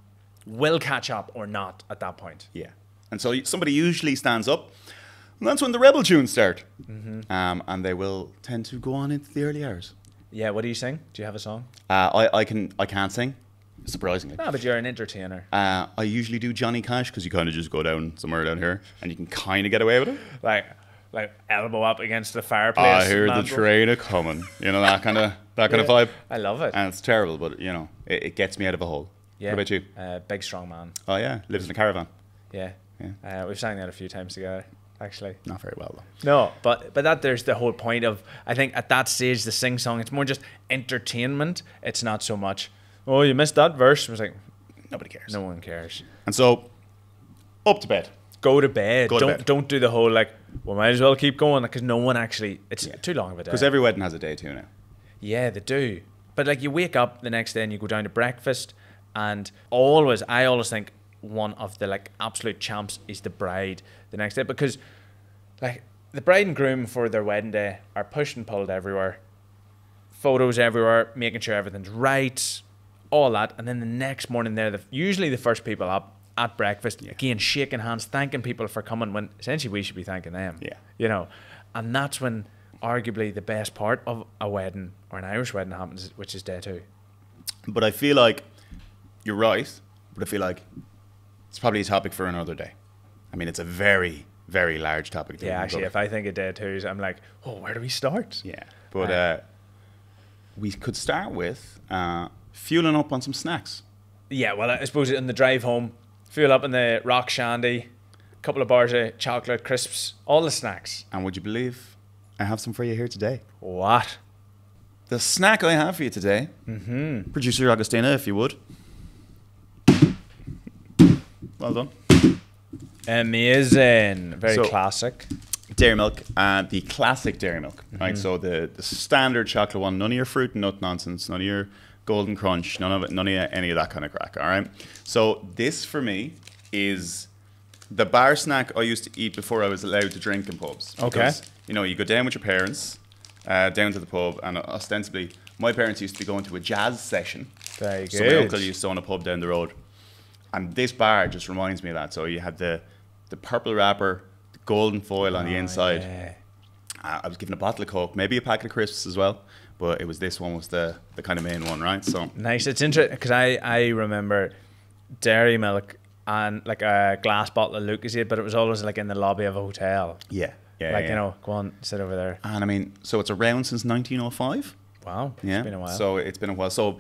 will catch up or not at that point. Yeah. And so somebody usually stands up, and that's when the rebel tunes start. And they will tend to go on into the early hours. Yeah, what do you sing? Do you have a song? I can't sing, surprisingly. No, but you're an entertainer. I usually do Johnny Cash, because you kind of just go down somewhere down here, and you can kind of get away with it. Like elbow up against the fireplace. I hear the train a coming. You know, that kind of vibe. I love it. And it's terrible, but you know, it gets me out of a hole. Yeah. What about you? Big strong man. Oh yeah, lives in a caravan. Yeah. We've sang that a few times together, actually. Not very well though. No, but that there's the whole point of, I think at that stage, the sing song, it's more just entertainment. It's not so much, oh, you missed that verse. It was like, nobody cares. No one cares. And so, up to bed. Go to bed. Don't do the whole like, well, might as well keep going, because no one actually, it's too long of a day. Because every wedding has a day too now. Yeah, they do. But like, you wake up the next day and you go down to breakfast, and I always think one of the like absolute champs is the bride the next day, because like the bride and groom for their wedding day are pushed and pulled everywhere, photos everywhere, making sure everything's right, all that, and then the next morning they're usually the first people up at breakfast, again shaking hands, thanking people for coming, when essentially we should be thanking them. Yeah. You know, and that's when arguably the best part of a wedding or an Irish wedding happens, which is day two. But I feel like you're right, but I feel like it's probably a topic for another day. I mean, it's a very, very large topic. Yeah, actually, if I think of day twos, I'm like, oh, where do we start? Yeah, but we could start with fueling up on some snacks. Yeah, well, I suppose in the drive home, fuel up in the rock shandy, a couple of bars of chocolate crisps, all the snacks. And would you believe I have some for you here today. What? The snack I have for you today, Producer Augustina, if you would. Well done. Amazing. Very So- classic. Dairy milk, the classic dairy milk, right? So the standard chocolate one, none of your fruit and nut nonsense, none of your golden crunch, none of any of that kind of crack, all right? So this for me is the bar snack I used to eat before I was allowed to drink in pubs. Okay. Because, you know, you go down with your parents, down to the pub, and ostensibly, my parents used to be going to a jazz session. Very So my good. uncle used to own a pub down the road. And this bar just reminds me of that. So you had the purple wrapper, the golden foil on the inside. Yeah. I was given a bottle of Coke, maybe a packet of crisps as well. But it was this one was the kind of main one, right? So Nice. It's interesting because I remember dairy milk and like a glass bottle of Lucozade, but it was always like in the lobby of a hotel. yeah. Like, you know, go on, sit over there. And I mean, so it's around since 1905. Wow. Yeah. It's been a while. So it's been a while. So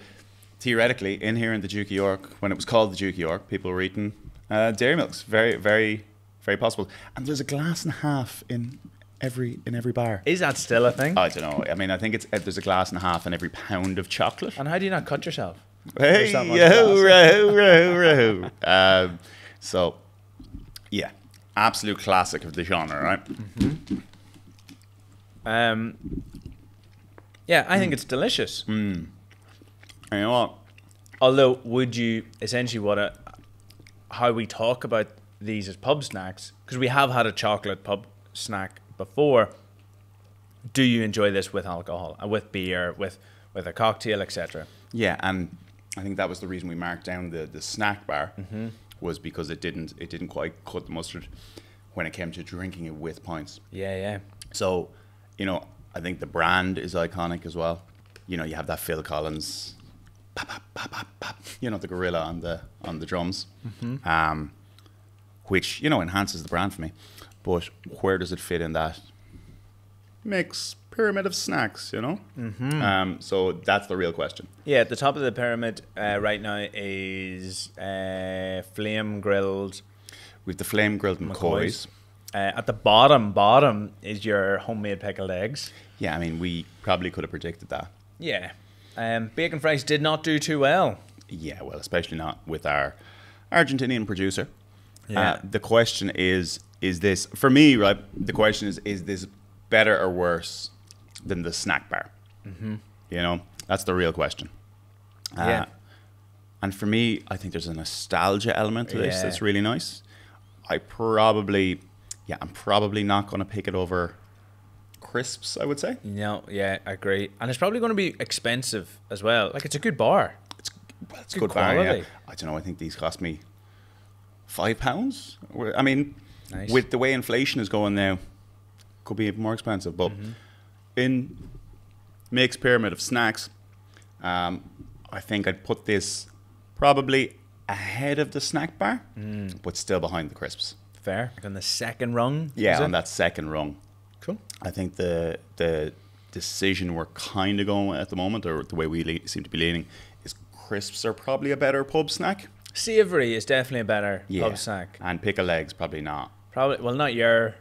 theoretically, in here in the Duke of York, when it was called the Duke of York, people were eating dairy milks. Very, very, very possible. And there's a glass and a half in every bar. Is that still a thing? I don't know. I mean, I think there's a glass and a half in every pound of chocolate. And how do you not cut yourself? Hey, There's that much yo. So, yeah, absolute classic of the genre, right? Yeah, I think it's delicious. And you know what? Although, would you essentially how we talk about these as pub snacks? Because we have had a chocolate pub snack before. Do you enjoy this with alcohol, with beer, with a cocktail, etc.? Yeah, and I think that was the reason we marked down the snack bar was because it didn't quite cut the mustard when it came to drinking it with pints. Yeah, yeah. So, you know, I think the brand is iconic as well. You know, you have that Phil Collins, pop, pop, pop, pop, pop, you know, the gorilla on the drums, which, you know, enhances the brand for me. But where does it fit in that mix pyramid of snacks, you know? So that's the real question. Yeah, at the top of the pyramid right now is flame grilled We've the flame grilled McCoys. At the bottom is your homemade pickled eggs. Yeah, I mean, we probably could have predicted that. Yeah. Bacon fries did not do too well. Yeah, well, especially not with our Argentinian producer. Yeah. The question is this, for me, right, the question is this better or worse than the snack bar? You know, that's the real question. Yeah. And for me, I think there's a nostalgia element to this Yeah. that's really nice. I'm probably not going to pick it over crisps, I would say. No, yeah, I agree. And it's probably going to be expensive as well. Like, it's a good bar. It's good good bar, quality. yeah. I don't know, I think these cost me £5. I mean, Nice. with the way inflation is going now, could be more expensive. But in mixed pyramid of snacks, I think I'd put this probably ahead of the snack bar, but still behind the crisps. Fair. Like on the second rung. Yeah, is it? on that second rung. Cool. I think the decision we're kind of going with at the moment, or the way we seem to be leaning, is crisps are probably a better pub snack. Savoury is definitely a better pub snack. And pickled eggs, probably not. Probably, well, not your,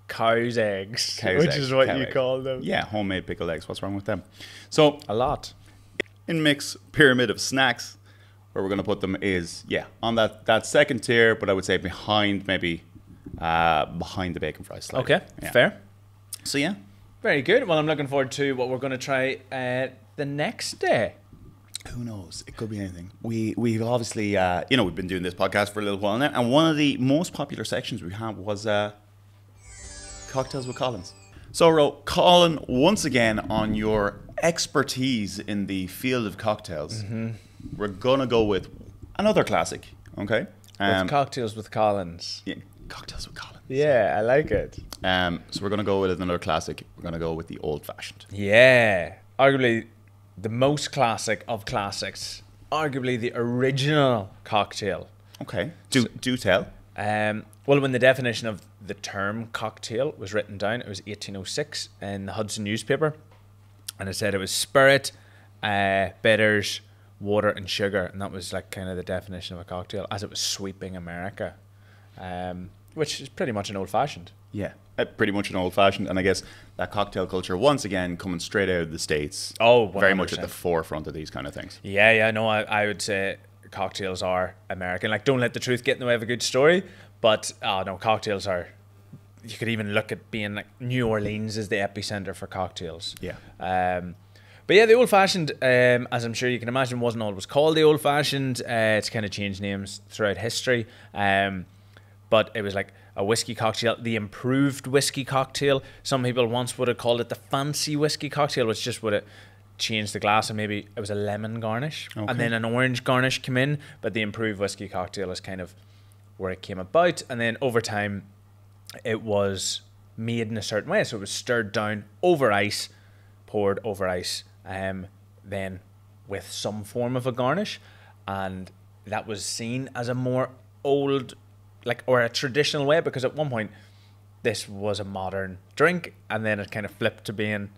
cow's eggs, Cow's which eggs, is what cow you eggs. call them. Yeah, homemade pickled eggs. What's wrong with them? So, A lot. in mix pyramid of snacks, where we're going to put them is, on that second tier, but I would say behind the bacon fries slightly. Okay, Yeah. fair. So, yeah. Very good. Well, I'm looking forward to what we're going to try the next day. Who knows? It could be anything. We've obviously, we've been doing this podcast for a little while now, and one of the most popular sections we had was Cocktails with Collins. So, Ro, Colin, once again, on your expertise in the field of cocktails, we're going to go with another classic, okay? With Cocktails with Collins. Yeah, Cocktails with Collins. Yeah, I like it. So we're going to go with another classic. We're going to go with the old-fashioned. Yeah. Arguably the most classic of classics. Arguably the original cocktail. Okay. Do tell. Well, when the definition of the term cocktail was written down, it was 1806 in the Hudson newspaper. And it said it was spirit, bitters, water and sugar. And that was like kind of the definition of a cocktail as it was sweeping America. which is pretty much an old-fashioned. Yeah, pretty much an old-fashioned. And I guess that cocktail culture, once again, coming straight out of the States. Oh, 100%. Very much at the forefront of these kind of things. Yeah, no, I would say cocktails are American. Like, don't let the truth get in the way of a good story. But, no, cocktails are... You could even look at being like New Orleans is the epicenter for cocktails. Yeah. But yeah, the old-fashioned, as I'm sure you can imagine, wasn't always called the old-fashioned. It's kind of changed names throughout history. But it was like a whiskey cocktail, the improved whiskey cocktail. Some people once would have called it the fancy whiskey cocktail, which just would have changed the glass, and maybe it was a lemon garnish. Okay. And then an orange garnish came in. But the improved whiskey cocktail is kind of where it came about. And then over time, it was made in a certain way. So it was stirred down over ice, poured over ice, then with some form of a garnish. And that was seen as a more old, like, or a traditional way, because at one point this was a modern drink, and then it kind of flipped to being,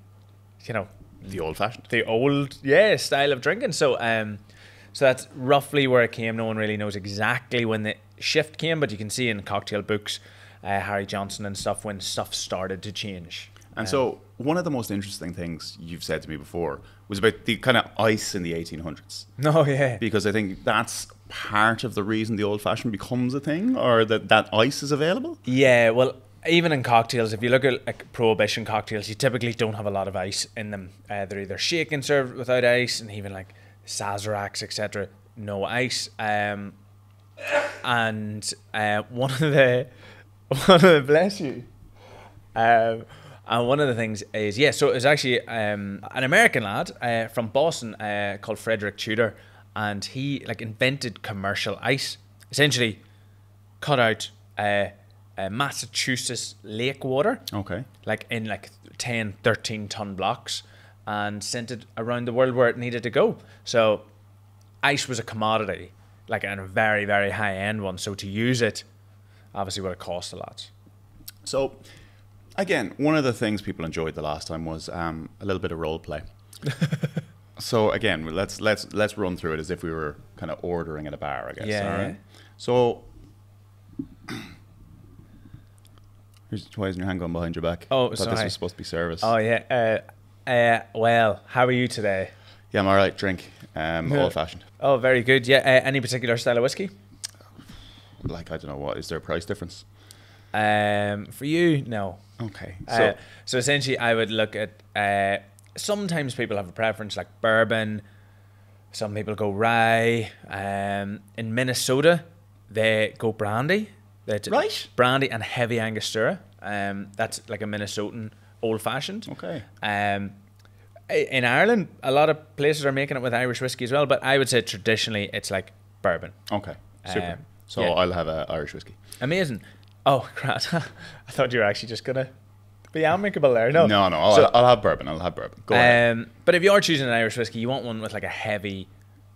you know, the old-fashioned. The old, style of drinking. So, so that's roughly where it came. No one really knows exactly when the shift came, but you can see in cocktail books, Harry Johnson and stuff, when stuff started to change. And so one of the most interesting things you've said to me before was about the kind of ice in the 1800s. Oh, yeah. Because I think that's part of the reason the old-fashioned becomes a thing, or that ice is available. Yeah, well, even in cocktails, if you look at like Prohibition cocktails, you typically don't have a lot of ice in them. They're either shaken, served without ice, and even like Sazeracs, etc., no ice. And one of the bless you. And one of the things is, so it was actually an American lad from Boston called Frederick Tudor, and he like invented commercial ice. Essentially, cut out Massachusetts lake water, like in like 10, 13 ton blocks, and sent it around the world where it needed to go. So ice was a commodity, like, and a very, very high end one. So to use it, obviously, would have cost a lot. So, again, one of the things people enjoyed the last time was a little bit of role play. So again, let's run through it as if we were kind of ordering at a bar, I guess. Yeah. All right. So, why isn't your hand going behind your back? Oh, I thought sorry. this was supposed to be service. Oh yeah. Well, how are you today? Yeah, I'm all right. Drink, old fashioned. Oh, very good. Yeah. Any particular style of whiskey? Like, I don't know, what is there a price difference? For you, no. Okay. So essentially, I would look at. Sometimes people have a preference, like bourbon. Some people go rye. In Minnesota, they go brandy. Right. Brandy and heavy Angostura. That's like a Minnesotan old fashioned. Okay. In Ireland, a lot of places are making it with Irish whiskey as well. But I would say traditionally, it's like bourbon. Okay. Super. So I'll have an Irish whiskey. Amazing. Oh, crap. I thought you were actually just going to be amicable there. No. I'll have bourbon. Go ahead. But if you are choosing an Irish whiskey, you want one with like a heavy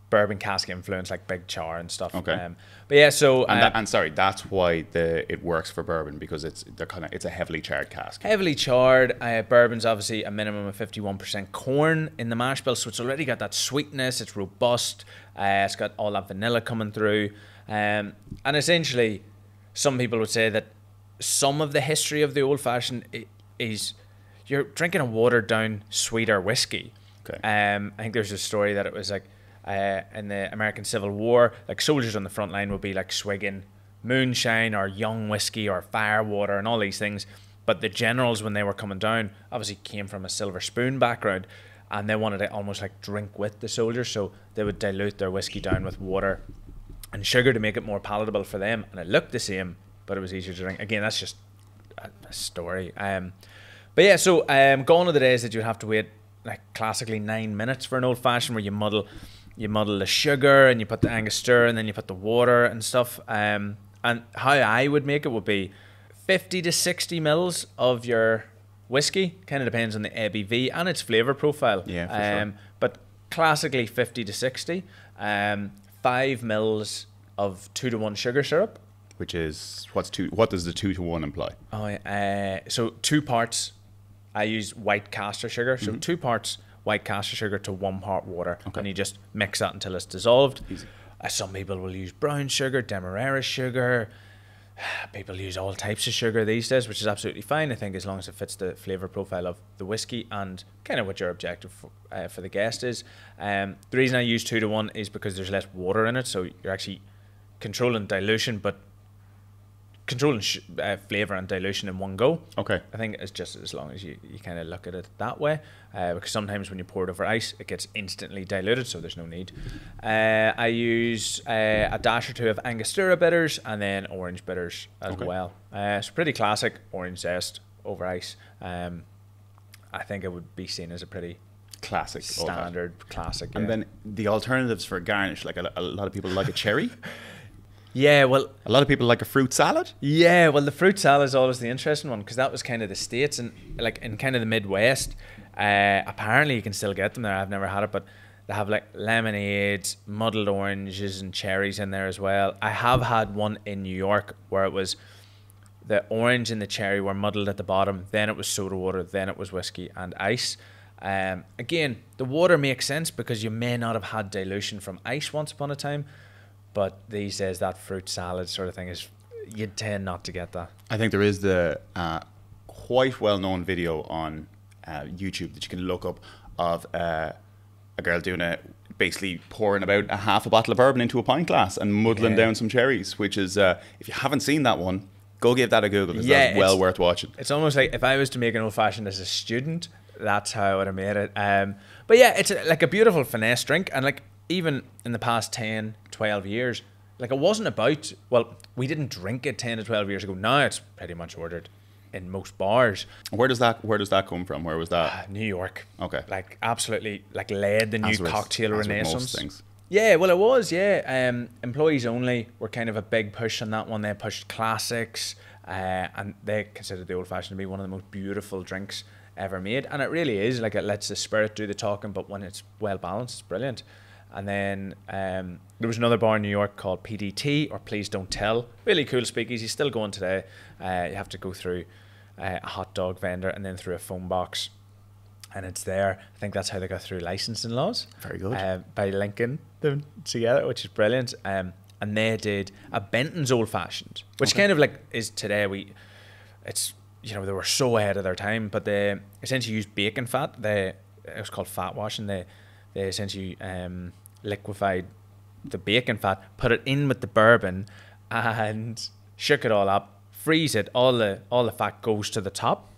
bourbon cask influence, like Big Char and stuff. Okay. But yeah, so... and sorry, that's why it works for bourbon, because it's a heavily charred cask. Heavily charred. Bourbon's obviously a minimum of 51% corn in the mash bill, so it's already got that sweetness. It's robust. It's got all that vanilla coming through. And essentially, some people would say that some of the history of the old-fashioned is you're drinking a watered-down, sweeter whiskey. Okay. I think there's a story that it was like in the American Civil War, like soldiers on the front line would be like swigging moonshine or young whiskey or firewater and all these things. But the generals, when they were coming down, obviously came from a silver spoon background, and they wanted to almost like drink with the soldiers. So they would dilute their whiskey down with water and sugar to make it more palatable for them. And it looked the same, but it was easier to drink. Again, that's just a story. But yeah, so gone are the days that you'd have to wait like classically 9 minutes for an old fashioned, where you muddle the sugar and you put the Angostura and then you put the water and stuff. And how I would make it would be 50 to 60 mils of your whiskey. Kind of depends on the ABV and its flavour profile. Yeah, for sure. But classically 50 to 60. 5 mils of 2-to-1 sugar syrup. Which is, what does the 2-to-1 imply? Oh, yeah. So 2 parts, I use white castor sugar. So 2 parts white castor sugar to 1 part water. Okay. And you just mix that until it's dissolved. Easy. Some people will use brown sugar, demerara sugar. People use all types of sugar these days, which is absolutely fine. I think as long as it fits the flavour profile of the whiskey and kind of what your objective for the guest is. The reason I use 2-to-1 is because there's less water in it, so you're actually controlling dilution, but controlling flavour and dilution in one go. Okay. I think it's just as long as you kind of look at it that way, because sometimes when you pour it over ice, it gets instantly diluted, so there's no need. I use a dash or two of Angostura bitters and then orange bitters as well. It's pretty classic orange zest over ice. I think it would be seen as a pretty classic, standard classic. And then the alternatives for garnish, like a lot of people like a cherry. Yeah, well, a lot of people like a fruit salad. Yeah, well, the fruit salad is always the interesting one because that was kind of the States and like in kind of the Midwest. Apparently, you can still get them there. I've never had it, but they have like lemonades, muddled oranges, and cherries in there as well. I have had one in New York where it was the orange and the cherry were muddled at the bottom. Then it was soda water. Then it was whiskey and ice. Again, the water makes sense because you may not have had dilution from ice once upon a time. But these days, that fruit salad sort of thing is, you'd tend not to get that. I think there is the quite well-known video on YouTube that you can look up of a girl doing basically pouring about a half a bottle of bourbon into a pint glass and muddling down some cherries, which is, if you haven't seen that one, go give that a Google because that's well worth watching. It's almost like if I was to make an old-fashioned as a student, that's how I would have made it. But yeah, it's like a beautiful finesse drink, and like, even in the past 10, 12 years, like it wasn't about, well, we didn't drink it 10 to 12 years ago. Now it's pretty much ordered in most bars. Where does that come from? Where was that? New York. Okay. Like absolutely like led the new cocktail renaissance. Most things. Yeah, well it was, yeah. Employees only were kind of a big push on that one. They pushed classics and they considered the old fashioned to be one of the most beautiful drinks ever made. And it really is, like it lets the spirit do the talking, but when it's well balanced, it's brilliant. And then there was another bar in New York called PDT, or Please Don't Tell. Really cool speakeasy, still going today. You have to go through a hot dog vendor and then through a phone box. And it's there. I think that's how they got through licensing laws. Very good. By linking them together, which is brilliant. And they did a Benton's Old Fashioned, which kind of like is today. It's, you know, they were so ahead of their time, but they essentially used bacon fat. It was called fat washing. They essentially liquefied the bacon fat, put it in with the bourbon, and shook it all up. Freeze it. All the fat goes to the top.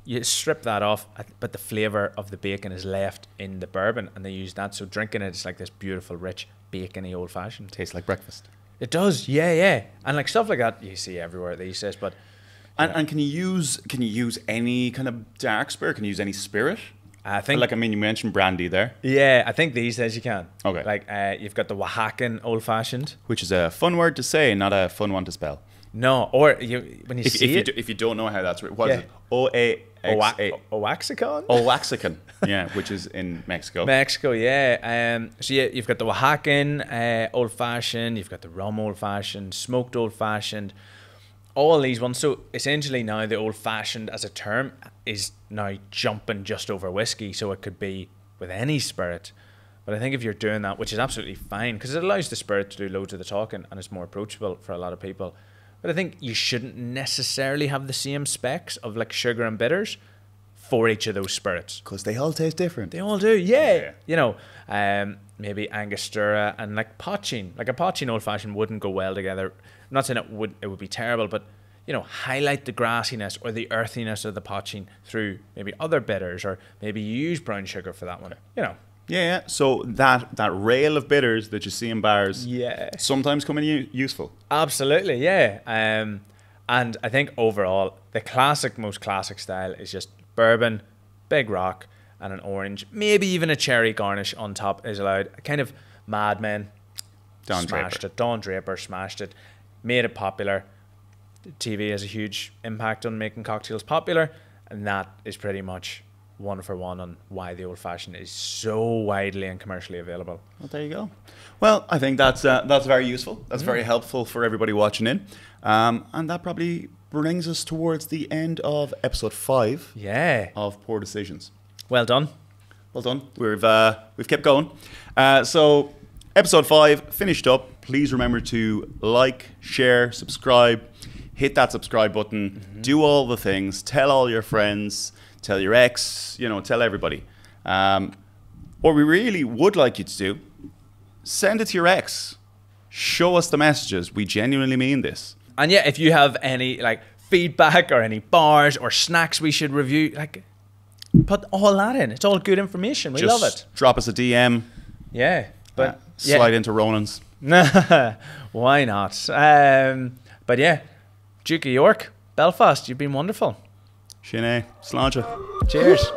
You strip that off, but the flavour of the bacon is left in the bourbon, and they use that. So drinking it is like this beautiful, rich, bacony old fashioned. Tastes like breakfast. It does, yeah. And like stuff like that you see everywhere these days. But and can you use any kind of dark spirit? Can you use any spirit? I think, like, I mean, you mentioned brandy there. Yeah, I think these days you can. Okay. Like, you've got the Oaxacan Old Fashioned, which is a fun word to say, not a fun one to spell. No, or when you see it, if you don't know how that's written, what is it? Oaxacan. Oaxacan, yeah, which is in Mexico. Mexico, yeah. So yeah, you've got the Oaxacan Old Fashioned, you've got the rum Old Fashioned, smoked Old Fashioned. All these ones. So essentially now the old fashioned as a term is now jumping just over whiskey. So it could be with any spirit. But I think if you're doing that, which is absolutely fine, because it allows the spirit to do loads of the talking and it's more approachable for a lot of people. But I think you shouldn't necessarily have the same specs of like sugar and bitters for each of those spirits. Because they all taste different. They all do, yeah. You know, maybe Angostura and like Poaching. Like a Poaching old fashioned wouldn't go well together. I'm not saying it would be terrible, but you know, highlight the grassiness or the earthiness of the Poaching through maybe other bitters, or maybe you use brown sugar for that one. You know. Yeah. So that rail of bitters that you see in bars, sometimes come in useful. Absolutely, yeah. And I think overall, the most classic style is just bourbon, big rock, and an orange, maybe even a cherry garnish on top is allowed. A kind of Mad Men smashed it. Don Draper smashed it, made it popular. TV has a huge impact on making cocktails popular, and that is pretty much one for one on why the old fashioned is so widely and commercially available. Well, there you go. Well, I think that's very useful. That's very helpful for everybody watching in, and that probably brings us towards the end of episode 5. Yeah. Of Poor Decisions. Well done. Well done. We've kept going. So episode 5 finished up. Please remember to like, share, subscribe. hit that subscribe button, do all the things, tell all your friends, tell your ex, you know, tell everybody. What we really would like you to do, send it to your ex. Show us the messages. We genuinely mean this. And yeah, if you have any like feedback or any bars or snacks we should review, like put all that in. It's all good information. We Just love it. drop us a DM. Yeah, but slide into Ronan's. Why not? But yeah, Duke of York, Belfast, you've been wonderful. Sinead, sláinte. Cheers.